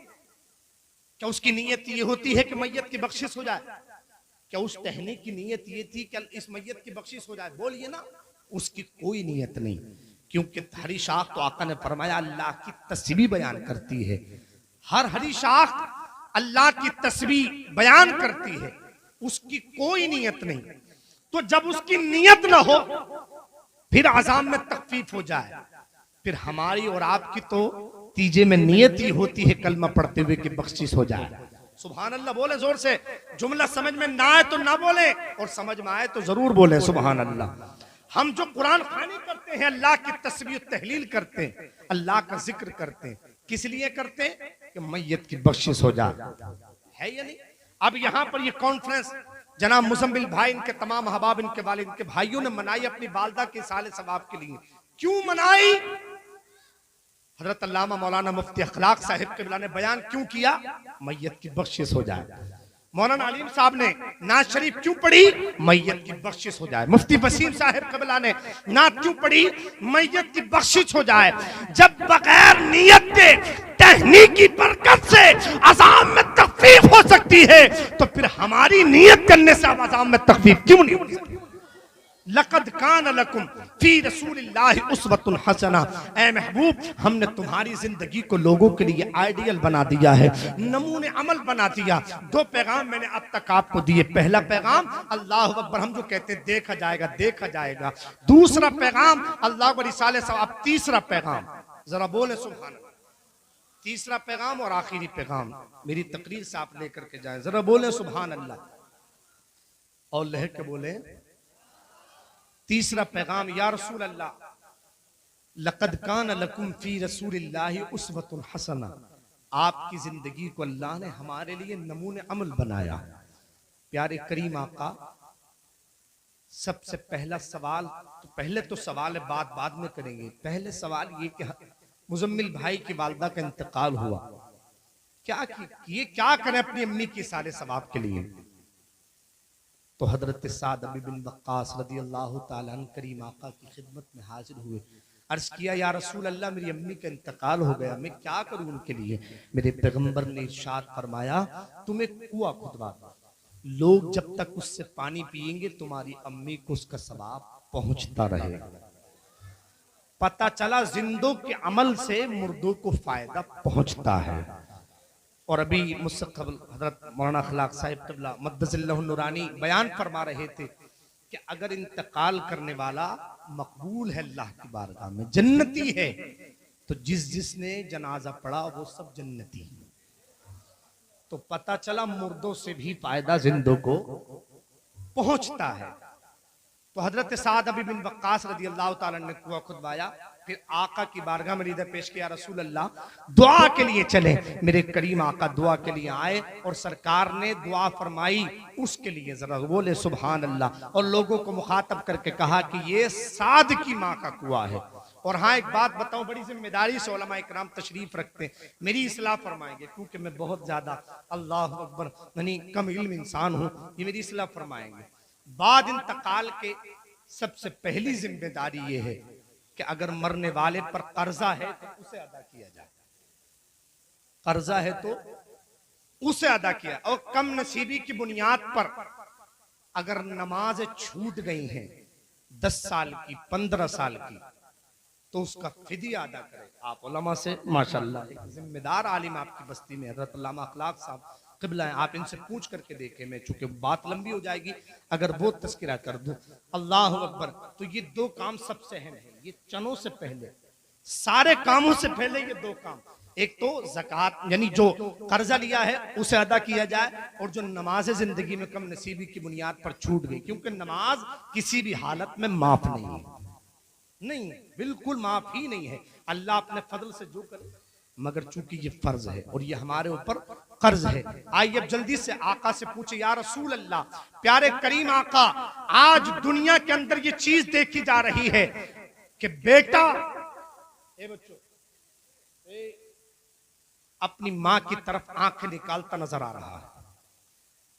क्या उसकी नीयत ये होती है कि मैयत की बख्शिश हो जाए? क्या उस टहनी की नीयत ये थी कि इस मैयत की बख्शिश हो जाए? बोलिए ना। उसकी कोई नीयत नहीं, क्योंकि हरी शाख तो आका ने फरमाया अल्लाह की तस्बीह बयान करती है। हर हरी शाख अल्लाह की तस्बीह बयान करती है, उसकी कोई नीयत नहीं। तो जब उसकी नीयत ना हो, फिर अजाब में तखफीफ हो जाए, फिर हमारी और आपकी तो तीजे में नियत ही होती है कलमा पढ़ते हुए कि बख्शिश हो जाए। सुभान अल्लाह बोले जोर से। जुमला समझ में ना आए तो ना बोले, और समझ में आए तो जरूर बोले सुभान अल्लाह। हम जो कुरान खानी करते हैं, अल्लाह की तस्बीह तहलील करते हैं, अल्लाह का जिक्र करते हैं, किस लिए करते हैं? कि मैयत की बख्शिश हो जाए, है या नहीं? अब यहाँ पर ये कॉन्फ्रेंस जनाब मुजम्मिल भाई, इनके तमाम अहबाब, इनके वालिद, इनके भाइयों ने मनाई अपनी वालदा के साले सवाब के लिए। क्यों मनाई? हजरत अल्लामा मौलाना मुफ्ती अखलाक साहिब के ने बयान क्यों किया? मैयत की बख्शिश हो जाए। मौलाना अलीम साहब ने नात शरीफ क्यों पढ़ी? मैयत की बख्शिश हो जाए। मुफ्ती वसीम साहिब कबला ने नात क्यों पढ़ी? मैयत की बख्शिश हो जाए। जब बगैर नियत के टहनी की बरकत से अजाब में तखफीफ हो सकती है, तो फिर हमारी नियत करने से अजाब में तखफीफ क्यों नहीं हो सकती? लक़द कान लकुम फी रसूलिल्लाहि उस्वतुन हसना। ऐ महबूब, हमने तुम्हारी जिंदगी को लोगों के लिए आइडियल बना दिया है, नमूने अमल बना दिया। दो पैगाम मैंने अब तक आपको दिए। पहला पैगाम अल्लाह अकबर, हम जो कहते हैं देखा जाएगा देखा जाएगा। दूसरा पैगाम अल्लाह व रिसाले सवाब। तीसरा पैगाम, जरा बोले सुभान अल्लाह। तीसरा पैगाम और आखिरी पैगाम मेरी तकरीर से आप लेकर के जाए, जरा बोले सुभान अल्लाह और लह के बोले। तीसरा पैगाम, या रसूल अल्लाह, लक़द कान लकुम फी रसूलिल्लाहि उस्वतुन हसना। आपकी जिंदगी को अल्लाह ने हमारे लिए नमूने अमल बनाया। प्यारे करीम आका, सबसे पहला सवाल तो पहले तो सवाल है, बात बाद में करेंगे। पहले सवाल ये कि मुजम्मिल भाई की वालदा का इंतकाल हुआ, ये क्या करें अपनी अम्मी के सारे सवाब के लिए। तो हजरत साद बिन वक्कास रदियल्लाहु ताला अन्हु करीम आका की खिदमत में हाजिर हुए। अर्ज किया, या रसूल अल्लाह, मेरी अम्मी का इंतकाल हो गया, मैं क्या करूं उनके लिए। मेरे पैगंबर ने इरशाद फरमाया, तुम्हें कुआं खुदवा दो, लोग जब तक उससे पानी पिएंगे तुम्हारी अम्मी को उसका सवाब पहुंचता रहेगा। पता चला जिंदों के अमल से मुर्दों को फायदा पहुंचता है। और अभी मुझसे कबल हजरत मौलाना अखलाक साहिब क़िबला मद्दसिल्लाहु नूरानी बयान फरमा रहे थे कि अगर इंतकाल करने वाला मकबूल है अल्लाह की बारगाह में, जन्नती है, तो जिसने जनाजा पढ़ा वो सब जन्नती है। तो पता चला मुर्दों से भी फायदा जिंदों को पहुंचता है। तो हजरत साद बिन वक्कास रदियल्लाहु ताला ने कुआं खुदवाया, फिर आका की बारगाह में निदर पेश किया, रसूल अल्लाह दुआ के लिए चले। मेरे करीम आका दुआ के लिए आए और सरकार ने दुआ फरमाई उसके लिए, जरा बोले सुभान अल्लाह, और लोगों को मुखातब करके कहा कि ये साद की माँ का कुआं है। और हाँ, एक बात बताऊं, बड़ी जिम्मेदारी से उलमा इकराम तशरीफ रखते हैं, मेरी इस्लाह फरमाएंगे, क्योंकि मैं बहुत ज्यादा अल्लाह अकबर यानी कम इल्म इंसान हूं, ये मेरी इस्लाह फरमाएंगे। बाद इंतकाल के सबसे पहली जिम्मेदारी ये है कि अगर मरने वाले पर कर्जा है तो उसे अदा किया जाए, कर्जा है तो उसे अदा किया। और कम नसीबी की बुनियाद पर अगर नमाज छूट गई हैं 10 साल की, 15 साल की, तो उसका फिदिया अदा करे। आप उलमा से माशाअल्लाह एक जिम्मेदार आलिम आपकी बस्ती में हजरत अल्लामा अखलाक साहब क़िबला है, आप इनसे पूछ करके देखें। मैं चूंकि बात लंबी हो जाएगी अगर वो तस्किरा कर दूं। अल्लाह अकबर। तो ये दो काम सबसे अहम है, ये चनों से पहले, सारे कामों से पहले ये दो काम, एक तो ज़कात यानी जो कर्जा लिया है उसे अदा किया जाए, और जो नमाज जिंदगी में कम नसीबी की बुनियाद पर छूट गई, क्योंकि नमाज किसी भी हालत में माफ नहीं है, नहीं, बिल्कुल माफ ही नहीं है। अल्लाह अपने फजल से जो करे, मगर चूंकि ये फर्ज है और ये हमारे ऊपर कर्ज है। आइए अब जल्दी से आका से पूछे, या रसूल अल्लाह, प्यारे करीम आका, आज दुनिया के अंदर ये चीज देखी जा रही है कि बेटा बच्चों अपनी माँ की तरफ आंखें निकालता नजर आ रहा है,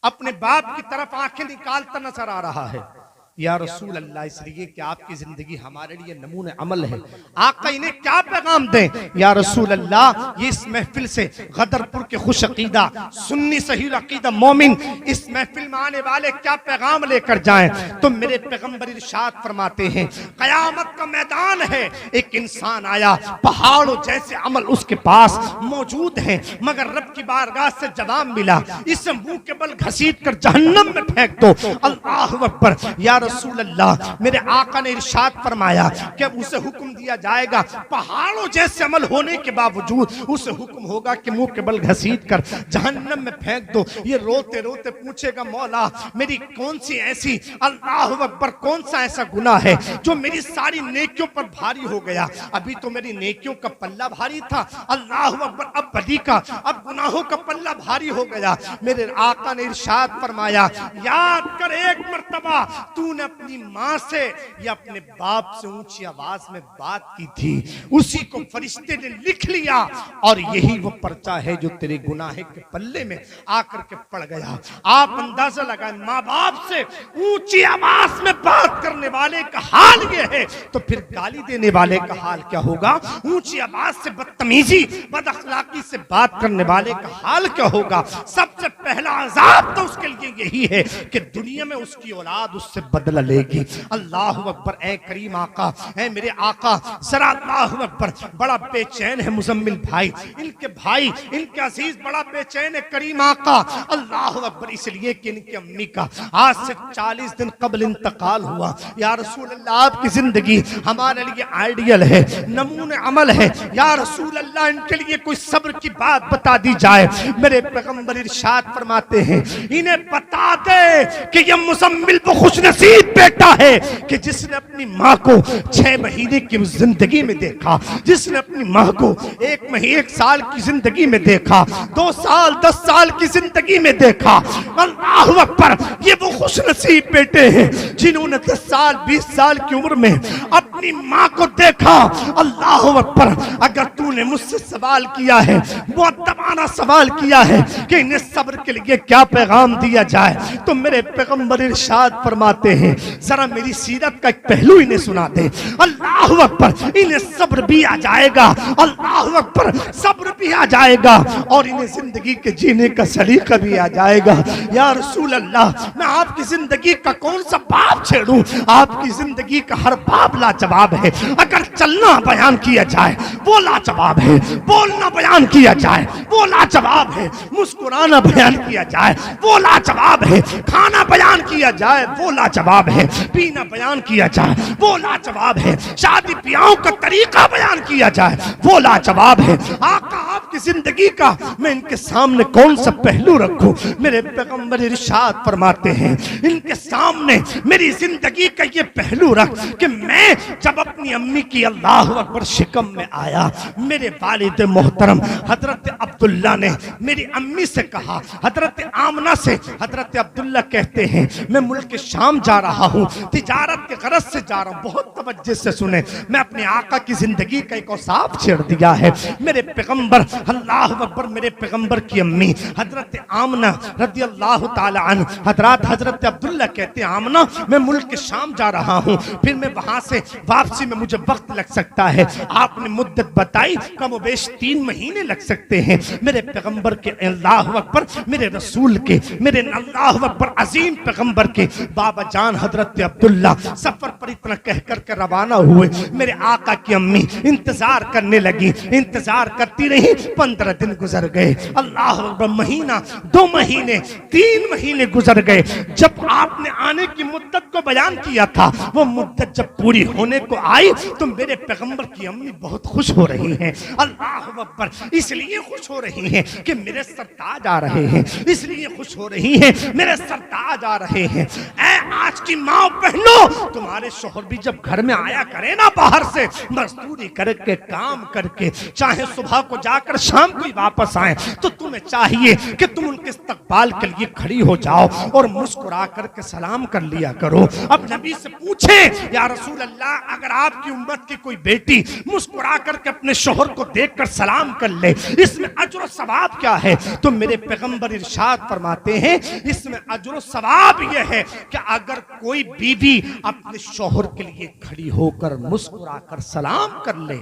अपने बाप की तरफ आंखें निकालता नजर आ रहा है। या रसूल अल्लाह, इसलिए कि आपकी जिंदगी हमारे लिए नमूने अमल है, आका इन्हें क्या पैगाम दें। या रसूल अल्लाह, ये इस महफिल से गदरपुर के खुश अकीदा सुन्नी सही अकीदा मोमिन इस महफिल में आने वाले क्या पैगाम लेकर जाएं। तो मेरे पैगंबर इरशाद फरमाते हैं, कयामत का मैदान है, एक इंसान आया, पहाड़ों जैसे अमल उसके पास मौजूद हैं, मगर रब की बारगाह से जवाब मिला, इसे मुंह के बल घसीट कर जहन्नम में फेंक दो। अल्लाह अकबर। या रसूल अल्लाह, मेरे आका ने इरशाद फरमाया कि उसे हुक्म दिया जाएगा, पहाड़ों जैसे अमल होने के बावजूद उसे हुक्म होगा कि मुंह के बल घसीट कर जहन्नम में फेंक दो। ये रोते रोते पूछेगा, मौला मेरी कौन सी ऐसी, अल्लाह अकबर, कौन सा ऐसा गुनाह है जो मेरी सारी नेकियों पर भारी हो गया। अभी तो मेरी नेकियों का पल्ला भारी था, अल्लाह अकबर, अब बदी का, अब गुनाहों का पल्ला भारी हो गया। मेरे आका ने इरशाद फरमाया, याद कर एक मर्तबा तूने अपनी माँ से या अपने बाप से ऊंची आवाज में बात की थी, उसी को फरिश्ते ने लिख लिया, और यही वो पर्चा है जो तेरे गुनाह के पल्ले में आकर के पड़ गया। आप अंदाजा लगाएं, माँ बाप से ऊंची आवाज में बात करने वाले का हाल ये है, तो फिर गाली देने वाले का हाल क्या होगा। ऊंची आवाज से बदतमीजी बद अखलाकी से बात करने वाले का हाल क्या होगा। सबसे पहला अजाब तो उसके लिए यही है कि दुनिया में उसकी औलाद उससे बदला लेगी। अल्लाह अकबर। ए करीम आका, ए मेरे आका, जरा अल्लाह अकबर, बड़ा बेचैन है मुजम्मिल भाई, इनके भाई, इनके अजीज बड़ा बेचैन है करीम आका। अल्लाह अकबर। इसलिए कि इनकी अम्मी का आज से 40 दिन कबल इंतकाल हुआ। या रसूल अल्लाह, आपकी जिंदगी हमारे लिए आइडियल है, नमूने अमल है। या रसूल अल्लाह, इनके लिए कोई सब्र की बात बता दी जाए। मेरे पैगंबर इरशाद फरमाते हैं, इन्हें बता दे कि ये मुजम्मिल वो खुशनसीब नसीब बेटा है कि जिसने अपनी माँ को 6 महीने की जिंदगी में देखा, जिसने अपनी माँ को 1 साल की जिंदगी में देखा, 2 साल 10 साल की जिंदगी में देखा। अल्लाह अकबर, ये वो खुश नसीब बेटे हैं जिन्होंने 10 साल 20 साल की उम्र में अपनी माँ को देखा। अल्लाह अकबर, अगर तूने मुझसे सवाल किया है, मुअद्दबाना सवाल किया है कि इन्हें सब्र के लिए क्या पैगाम दिया जाए, तो मेरे पैगंबर इरशाद फरमाते हैं, जरा मेरी सीरत का एक पहलू इन्हें सुना दे। अल्लाह अकबर, इन्हें सब्र भी आ जाएगा, अल्लाह अकबर, सब्र भी आ जाएगा और इन्हें जिंदगी के जीने का सलीका भी आ जाएगा। या रसूल अल्लाह, मैं आपकी जिंदगी का कौन सा बाब छेड़ूं? आपकी जिंदगी का हर बाब लाजवाब है। अगर चलना बयान किया जाए वो लाजवाब है, बोलना बयान किया जाए वो लाजवाब है, मुस्कुराना बयान किया जाए वो लाजवाब है, खाना बयान किया जाए वो लाजवाब है, पीना बयान किया जाए वो लाजवाब है, शादी ब्याह का तरीका बयान किया जाए वो लाजवाब है। आका, आपकी जिंदगी का मैं इनके सामने कौन सा पहलू रखूं? मेरे पैगंबर इरशाद फरमाते हैं, इनके सामने मेरी जिंदगी का ये पहलू रख कि मैं जब अपनी अम्मी की अल्लाह अकबर शिकम में आया, मेरे वालिद मोहतरम हजरत अब्दुल्ला ने मेरी अम्मी से कहा, हजरत आमना से, हजरत अब्दुल्ला कहते हैं मैं मुल्क शाम जा रहा हूँ, तिजारत के गरज से जा रहा हूँ। बहुत तवज्जो से सुने, मैं अपने आका की जिंदगी का एक औसाफ छेड़ दिया है। मेरे पैगंबर अल्लाह अकबर, मेरे पैगंबर की अम्मी हजरत आमना रदी अल्लाह ताला अन्हा, हजरत हजरत अब्दुल्ला कहते हैं, आमना मैं मुल्क शाम जा रहा हूँ, फिर मैं वहां से वापसी में मुझे वक्त लग सकता है। आपने मुद्दत बताई, कम बेश 3 महीने लग सकते हैं। मेरे पैगंबर के अल्लाह अकबर, मेरे रसूल के, मेरे अल्लाह अकबर अजीम पैगंबर के बाबा जान हजरत अब्दुल्ला सफर पर इतना कह कर के रवाना हुए। मेरे आका की अम्मी इंतजार करने लगी, इंतजार करती रही। 15 दिन गुजर गए, अल्लाह अकबर, महीना, 2 महीने, 3 महीने गुजर गए। जब आपने आने की मुद्दत को बयान किया था, वो मुद्दत जब पूरी होने को आई तो मेरे पैगंबर की अम्मी बहुत खुश हो रही हैं। अल्लाह अकबर, इसलिए खुश हो रही हैं कि मेरे सरताज आ रहे हैं, इसलिए खुश हो रही हैं मेरे सरताज आ रहे हैं। ऐ आज की माँ बहनों, तुम्हारे शोहर भी जब घर में आया करे ना बाहर से मजदूरी करके, काम करके, चाहे सुबह को जाकर शाम को ही वापस आए, तो तुम्हें चाहिए कि तुम उनके इस्तकबाल के लिए खड़ी हो जाओ और मुस्कुरा करके सलाम कर लिया करो। अब नबी से पूछे, या रसूल अल्लाह, अगर आपकी उम्मत की कोई बेटी मुस्कुरा करके अपने शोहर को देखकर सलाम कर ले, इसमें अजर और सवाब क्या है? तो मेरे पैगंबर इरशाद फरमाते हैं, इसमें अजर और सवाब यह है कि अगर कोई बीवी अपने शोहर के लिए खड़ी होकर मुस्कुरा कर सलाम कर ले,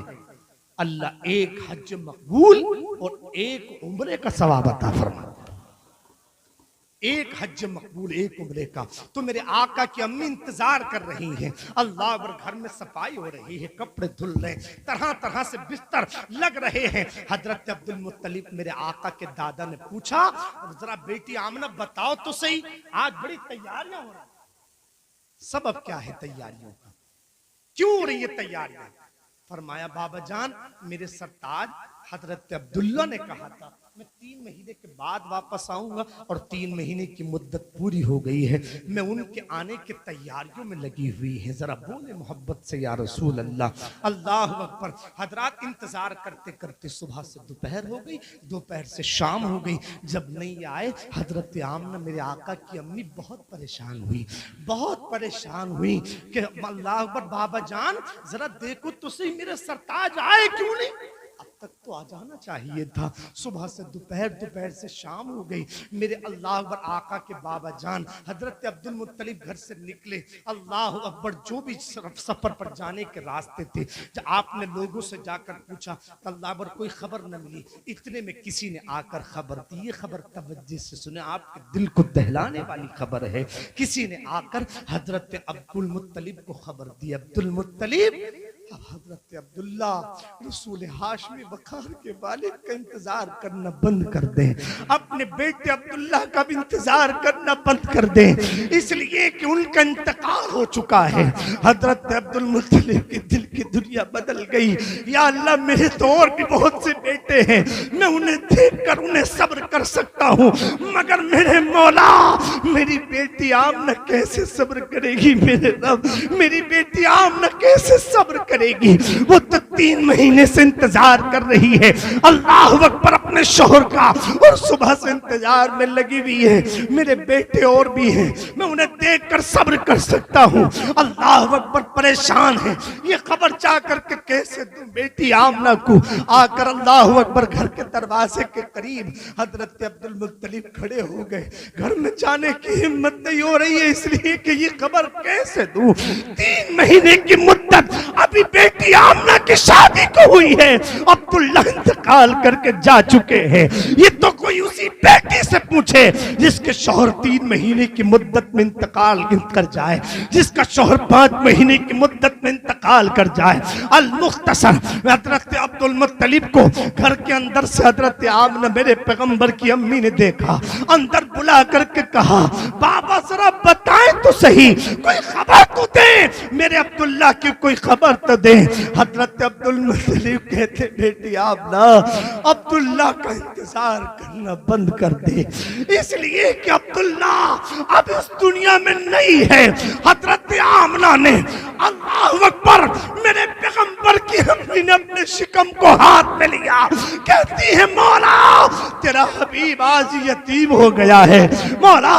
अल्लाह एक हज मकबूल और एक उम्रे का सवाब अता फरमाता। एक हज मकबूल, एक उम्रे का। तो मेरे आका की अम्मी इंतजार कर रही हैं। अल्लाह अकबर, घर में सफाई हो रही है, कपड़े धुल रहे, तरह तरह से बिस्तर लग रहे हैं। हजरत अब्दुल मुत्तलिब मेरे आका के दादा ने पूछा, जरा बेटी आमना बताओ तो सही, आज बड़ी तैयारियां हो रही, सबब क्या है तैयारियों का, क्यों हो रही है तैयारियां? फरमाया, बाबा जान, मेरे सरताज हजरत अब्दुल्ला ने कहा था मैं 3 महीने के बाद वापस आऊंगा और 3 महीने की मुद्दत पूरी हो गई है, मैं उनके आने की तैयारियों में लगी हुई है। जरा बोले मोहब्बत से, या रसूल अल्लाह। अल्लाह अकबर। हजरात, इंतजार करते करते सुबह से दोपहर हो गई, दोपहर से शाम हो गई। जब नहीं आए, हजरत आमना मेरे आका की अम्मी बहुत परेशान हुई, बहुत परेशान हुई कि अल्लाह अकबर, बाबा जान जरा देखो तो सही, मेरे सरताज आए क्यों नहीं? अब तक तो आ जाना चाहिए था। सुबह से दोपहर, दोपहर से शाम हो गई। मेरे अल्लाह अकबर आका के बाबा जान हजरत अब्दुल मुत्तलिब घर से निकले। अल्लाह अकबर, जो भी सफर पर जाने के रास्ते थे, जब आपने लोगों से जाकर पूछा, अल्लाह अकबर कोई खबर न मिली। इतने में किसी ने आकर खबर दी। ये खबर तवज्जो से सुने, आपके दिल को दहलाने वाली खबर है। किसी ने आकर हजरत अब्दुल मुत्तलिब को खबर दी, अब्दुल मुत्तलिब, हजरत अब्दुल्ला रसूल हाशमी वखार के वालिद का इंतजार करना बंद कर दें, अपने बेटे अब्दुल्ला का भी इंतजार करना बंद कर दें, इसलिए कि उनका इंतकाल हो चुका है। हजरत अब्दुल मुत्तलिब के दिल की दुनिया बदल गई। या अल्लाह, मेरे तो और भी बहुत से बेटे हैं, मैं उन्हें देखकर उन्हें सब्र कर सकता हूँ, मगर मेरे मौला, मेरी बेटी आमना कैसे सब्र करेगी मेरे रब, मेरी बेटी आमना कैसे सब्र करेगी। वो तो 3 महीने से इंतजार कर रही है अल्लाह अकबर अपने शोहर का, और सुबह से इंतजार में लगी हुई है। मेरे बेटे और भी हैं, मैं उन्हें देखकर सब्र कर सकता हूँ। अल्लाह अकबर परेशान है, ये खबर चाह करके कैसे दूं बेटी आमना को। आकर अल्लाह अकबर घर के दरवाजे के करीब हजरत अब्दुल मुत्तलिब खड़े हो गए। घर में जाने की हिम्मत नहीं हो रही है, इसलिए कि ये खबर कैसे दूं। 3 महीने की मुद्दत अभी बेटी आमना की शादी को हुई है, अब्दुल्ला इंतकाल करके जा चुके हैं। ये तो कोई उसी बेटी से पूछे जिसके शौहर 3 महीने की मुद्दत में इंतकाल कर जाए, जिसका शौहर 5 महीने की मुद्दत में इंतकाल कर जाए। अल मुख्तसर हजरत अब्दुल मुत्तलिब को घर के अंदर से हजरत आमना मेरे पैगंबर की अम्मी ने देखा, अंदर बुला करके कहा, बाबा जरा बताएं तो सही, कोई खबर तो दे, मेरे अब्दुल्ला की कोई खबर तो दे। हजरत अब्दुल मुत्तलिब कहते, बेटी आमना अब्दुल्ला का इंतजार करना बंद कर दे, इसलिए कि अब्दुल्ला अब इस दुनिया में नहीं है। हजरत आमना ने अल्लाह अकबर मेरे पैगंबर की अम्मी ने अपने शिकम को हाथ में लिया, कहती है मौला तेरा हबीब आज यतीम हो गया है, मौला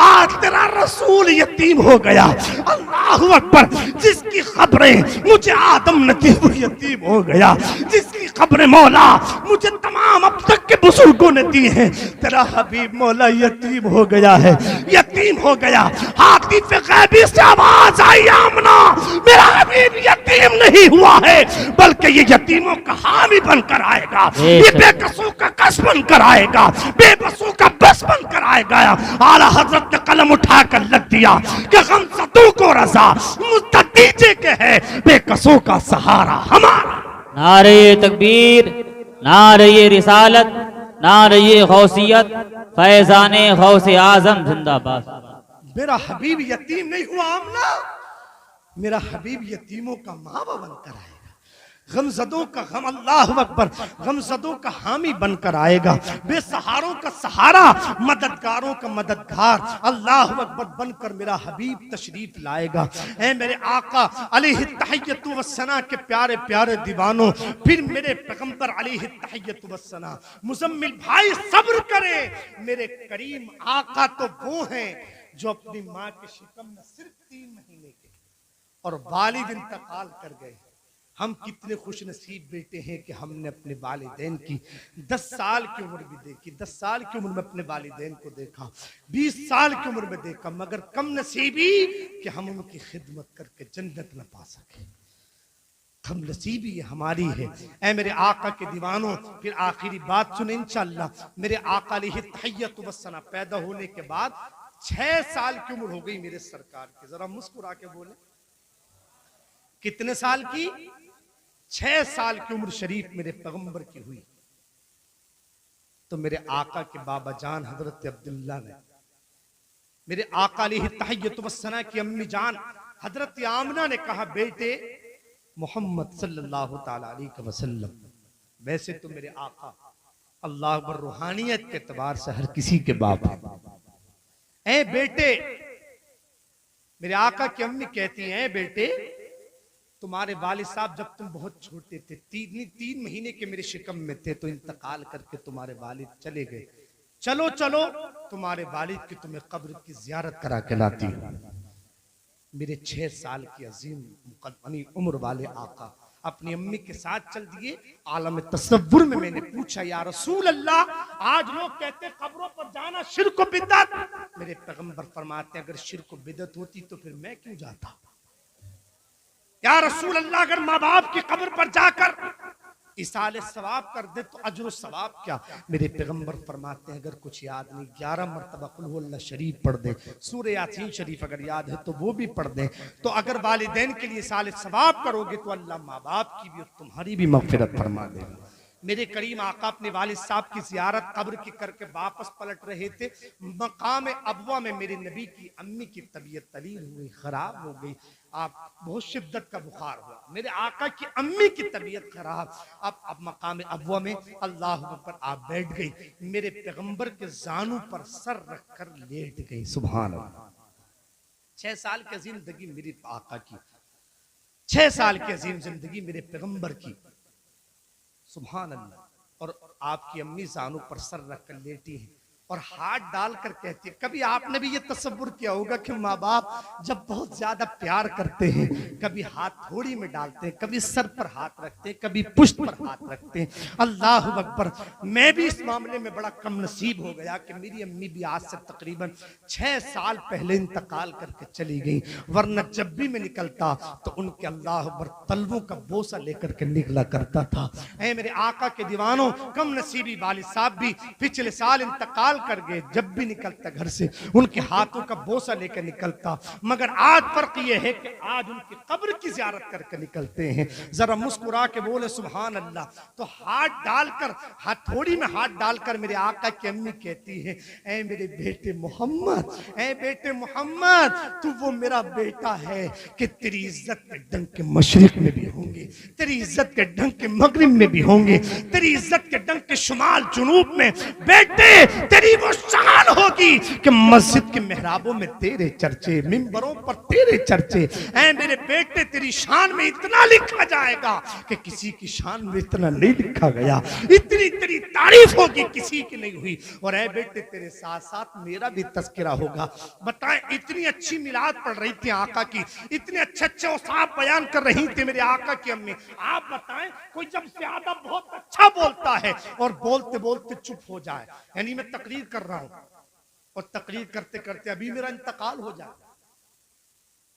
आज तेरा रसूल यतीम हो गया। अल्लाह अकबर, जिसकी खबरें मुझे आदम ने दी वो यतीम हो गया, जिसकी खबरें मौला मुझे तमाम अब तक के बुजुर्गों ने दी हैं, तेरा हबीब मौला यतीम हो गया है, यतीम हो गया। हातिफ गैबी से आवाज आई, आमना मेरा हबीब यतीम नहीं हुआ है, बल्कि ये यतीमों का हामी बनकर आएगा, ये बेकसों का कस बनकर आएगा, बेबसों का बस बनकर आएगा। आला हजरत ने कलम उठाकर लग दिया कि गमज़दों को रज़ा मुस्तदीजे के है, बेकसों का सहारा हमारा। नारे तकबीर, नारे रिसालत, नारे गौसियत, फैजाने गौसे आजम जिंदाबाद। मेरा हबीब यतीम नहीं हुआ आमना, मेरा हबीब यतीमों का मावा बनकर आएगा, गमज़दों का गम, अल्लाह अकबर, गमज़दों का हामी बनकर आएगा, बेसहारों का सहारा, मददगारों का मददगार, अल्लाह अकबर बनकर मेरा हबीब तशरीफ लाएगा। ऐ मेरे आका अलैहि तहिय्यतु वस्सना के प्यारे प्यारे दीवानों, फिर मेरे पैगंबर अलैहि तहिय्यतु वस्सना, मुज़म्मिल भाई सब्र करे, मेरे करीम आका तो वो हैं जो अपनी माँ के शिकम में सिर्फ 3 महीने के और वालिद इंतकाल कर गए। हम कितने खुश नसीब बेटे हैं कि हमने अपने वालिदैन की 10 साल की उम्र भी देखी, 10 साल की उम्र में अपने वालिदैन को देखा, 20 साल की उम्र में देखा, मगर कम नसीबी कि हम उनकी खिदमत करके जन्नत न पा सके। कम नसीबी ये हमारी है। ऐ मेरे आका के दीवानों, फिर आखिरी बात सुने इंशाअल्लाह। मेरे आका अलैहि तहिय्यतु वस्सना पैदा होने के बाद 6 साल की उम्र हो गई मेरे सरकार की, जरा मुस्कुरा के बोले कितने साल की? 6 साल की उम्र शरीफ मेरे पैगंबर की हुई तो मेरे आका के बाबा जान हजरत अब्दुल्ला ने, मेरे आका अलैहि तहिय्यतु वस्सना की अम्मी जान हजरत आमना ने कहा, बेटे मोहम्मद सल्लल्लाहु ताला अलैहि वसल्लम, वैसे तो मेरे आका अल्लाह अकबर रूहानियत के एतबार से हर किसी के बाप है। ऐ बेटे, मेरे आका की अम्मी कहती हैं, बेटे तुम्हारे वालिद साहब जब तुम बहुत छोटे थे, 3 महीने के मेरे शिकम में थे, तो इंतकाल करके तुम्हारे वालिद चले गए। चलो चलो तुम्हारे वालिद की तुम्हें कब्र की जियारत करा के लाती हूँ। मेरे 6 साल की अजीम उम्र वाले आका अपनी अम्मी के साथ चल दिए। आलम तसव्वुर में मैंने पूछा, या रसूल अल्लाह, आज लोग कहते कब्रों पर जाना शिर्क व बिदअत, मेरे पैगंबर फरमाते अगर शिर्क व बिदअत होती तो फिर मैं क्यों जाता। या रसूल अल्लाह, अगर माँ बाप की कब्र पर जाकर इसाले सवाब कर दे तो अजर सवाब क्या। मेरे पैगंबर फरमाते हैं अगर कुछ याद नहीं 11 मरतबा कुल हु अल्लाह शरीफ पढ़ दे, सूरह यासीन शरीफ अगर याद है तो वो भी पढ़ दे, तो अगर वालिदैन के लिए इसाले सवाब करोगे तो अल्लाह माँ बाप की भी और तुम्हारी भी मगफिरत फरमा देगा। मेरे करीम आका अपने वालिद साहब की जियारत कब्र की करके वापस पलट रहे थे। मकाम अबवा में मेरे नबी की अम्मी की तबीयत तलील हुई, खराब हो गई। आप बहुत शिद्दत का बुखार हुआ, मेरे आका की अम्मी की तबीयत खराब। अब मकाम अबवा में अल्लाह पर आप बैठ गई, मेरे पैगंबर के जानू पर सर रखकर लेट गई। सुभान अल्लाह। 6 साल की जिंदगी मेरी आका की, 6 साल की अजीम जिंदगी मेरे पैगंबर की। सुभान अल्लाह। और आपकी अम्मी जानू पर सर रखकर लेटी है और हाथ डालकर कहती है। कभी आपने भी ये तसव्वुर किया होगा कि माँ बाप जब बहुत ज्यादा प्यार करते हैं, कभी हाथ थोड़ी में डालते हैं, कभी सर पर हाथ रखते हैं, कभी पुष्ट पर हाथ रखते हैं। अल्लाह अकबर। मैं भी इस मामले में बड़ा कम नसीब हो गया कि मेरी अम्मी भी आज से तकरीबन 6 साल पहले इंतकाल करके चली गई, वरना जब भी मैं निकलता तो उनके अल्लाह अकबर तलवों का बोसा लेकर के निकला करता था। ऐ मेरे आका के दीवानों, कम नसीबी वालिद साहब भी पिछले साल इंतकाल कर गए। जब भी निकलता घर से उनके हाथों का बोसा लेकर निकलता, मगर आज फर्क यह है कि आज उनकी कब्र की ज़ियारत करके निकलते हैं। जरा मुस्कुरा के बोले सुभान अल्लाह। तो हाथ डालकर, हथौड़ी में हाथ डालकर मेरे आका की अम्मी कहती है, ऐ मेरे बेटे मोहम्मद, ऐ बेटे मोहम्मद, तू वो मेरा बेटा है कि तेरी इज्जत के डंक के मशरिक में भी होंगे, तेरी इज्जत के डंक के मगरिब में भी होंगे, तेरी इज्जत के डंक के शुमाल जुनूब में। बेटे तेरी वो शान होगी कि मस्जिद के मेहराबों में तेरे चर्चे, मिंबरों पर तेरे चर्चे। ऐ मेरे बेटे तेरी शान में इतना लिखा जाएगा कि किसी की शान में इतना नहीं लिखा गया। इतनी तेरी तारीफ होगी किसी की नहीं हुई। और ऐ बेटे तेरे साथ साथ मेरा भी तस्करा होगा। बताएं, इतनी अच्छी मिलाद पढ़ रही थी आका की, इतने अच्छे अच्छे औसाफ बयान कर रही थी मेरे आका की अम्मी। आप बताएं, कोई जब ज्यादा बहुत अच्छा बोलता है और बोलते बोलते चुप हो जाए, यानी मैं तकरीर कर रहा हूं और तकरीर करते करते अभी मेरा इंतकाल हो जाए,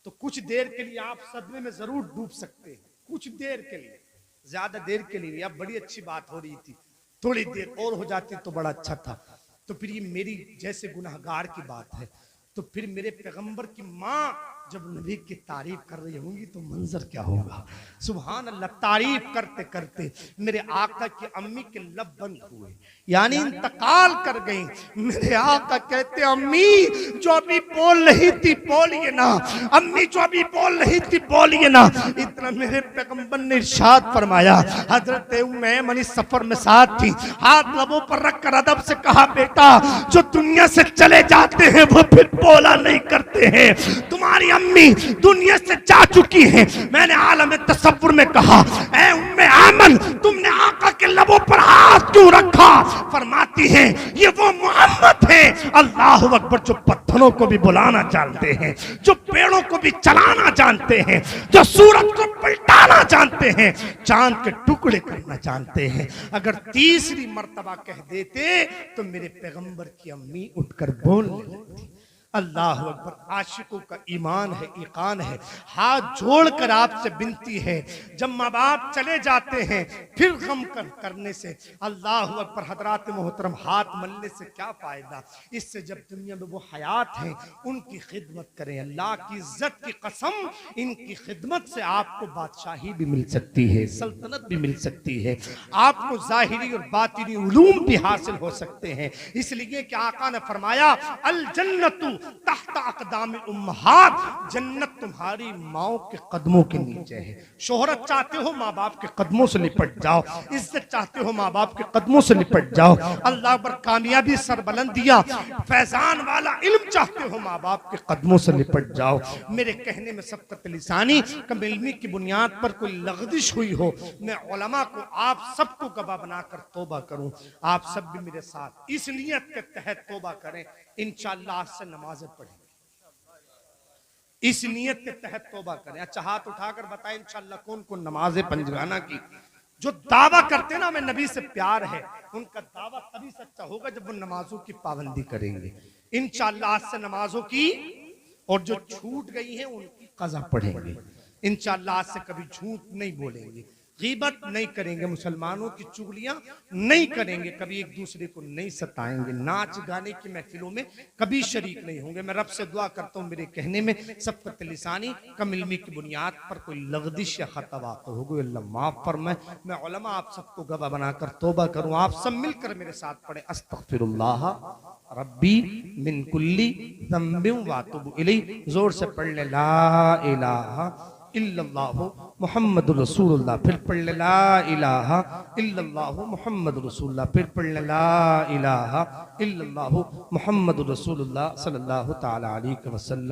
तो कुछ देर के लिए आप सदमे में जरूर डूब सकते हैं, कुछ देर के लिए, ज्यादा देर के लिए। अब बड़ी अच्छी बात हो रही थी, थोड़ी देर और हो जाती तो बड़ा अच्छा था। तो फिर ये मेरी जैसे गुनाहगार की बात है, तो फिर मेरे पैगंबर की माँ जब नबी की तारीफ कर रही होंगी तो मंजर क्या होगा। सुभान अल्लाह। तारीफ करते करते मेरे आका की अम्मी के लब बंद हुए, यानी इंतकाल कर गई। मेरे आका कहते, अम्मी जो अभी बोल रही थी बोलिए ना, अम्मी जो अभी बोल रही थी बोलिए ना। इतना मेरे पैगंबर ने इरशाद फरमाया। हजरत उम्मे सफर में साथ थी, हाथ लबों पर रखकर अदब से कहा, बेटा जो दुनिया से चले जाते हैं वो फिर बोला नहीं करते हैं। तुम्हारी अम्मी दुनिया से जा चुकी हैं। मैंने आलम तसव्वुर में कहा, ऐ उम्मे आमन, तुमने आका के लबों पर हाथ क्यों रखा? फरमाती हैं, ये वो मोहम्मद है, अल्लाह अकबर, जो पत्थरों को भी बुलाना जानते हैं, जो पेड़ों को भी चलाना जानते हैं, जो सूरज को पलटाना जानते हैं, चांद के टुकड़े करना जानते हैं। अगर तीसरी मर्तबा कह देते तो मेरे पैगंबर की अम्मी उठकर बोलने लगती। अल्लाह अकबर। आशिकों का ईमान है, ईकान है। हाथ जोड़कर आपसे विनती है, जब माँ बाप चले जाते हैं फिर गम करने से, अल्लाह अकबर, हजरात मोहतरम, हाथ मलने से क्या फायदा। इससे जब दुनिया में वो हयात हैं उनकी खिदमत करें। अल्लाह की इज्जत की कसम, इनकी खिदमत से आपको बादशाही भी मिल सकती है, सल्तनत भी मिल सकती है, आपको जाहिरी और बातिनी उलूम भी हासिल हो सकते हैं। इसलिए कि आका ने फरमाया, अल जन्नतु तहत अक़दाम उम्महात, जन्नत तुम्हारी माओ के कदमों के नीचे है। शोहरत चाहते हो, माँ बाप के कदमों से लिपट जाओ। इज्जत चाहते हो, माँ बाप के कदमों से लिपट जाओ। अल्लाह पर कामयाबी, सरबलंदियां, फैजान वाला इल्म चाहते हो, माँ बाप के कदमों से लिपट जाओ। मेरे कहने में सबकत लिसानी कम इल्मी की बुनियाद पर कोई लग़ज़िश हुई हो, मैं उलमा को, आप सबको गवाह बनाकर तौबा करूं। आप सब भी मेरे साथ इस नियत के तहत तौबा करें, इंशाअल्लाह आज से नमाजें पढ़ेंगे। इस नियत के तहत तौबा करें। अच्छा, हाथ उठाकर बताएं इंशाअल्लाह कौन कौन नमाजें पंजगाना की। जो दावा करते ना हमें नबी से प्यार है, उनका दावा तभी सच्चा होगा जब वो नमाजों की पाबंदी करेंगे। इंशाअल्लाह आज से नमाजों की, और जो छूट गई है उनकी कज़ा पढ़ेंगे। इंशाअल्लाह आज से कभी झूठ नहीं बोलेंगे। गीबत नहीं करेंगे, मुसलमानों की चुगलियां नहीं करेंगे, कभी एक दूसरे को नहीं सताएंगे, नाच गाने की महफिलों में कभी शरीक नहीं होंगे। मैं रब से दुआ करता हूँ मेरे कहने में सबकत लिसानी कम इल्मी की बुनियाद पर कोई लगदिश या खता वाक़ हो गई, अल्लाह माफ फरमाए। मैं उलमा आप सबको गवाह बनाकर तौबा करूँ, आप सब मिलकर मेरे साथ पढ़े अस्तगफिरुल्लाह रब्बी मिन कुल्ली ज़ंबिन व अतूबु इलैह। जोर से पढ़ ले ला इलाहा इल्लल्लाहु मुहम्मदुर रसूलुल्लाह, फिर पढ़ ले ला इलाहा इल्लल्लाहु मुहम्मदुर रसूलुल्लाह, फिर पढ़ ले ला इलाहा इल्लल्लाहु मुहम्मदुर रसूलुल्लाह सल्लल्लाहु तआला अलैहि वसल्लम।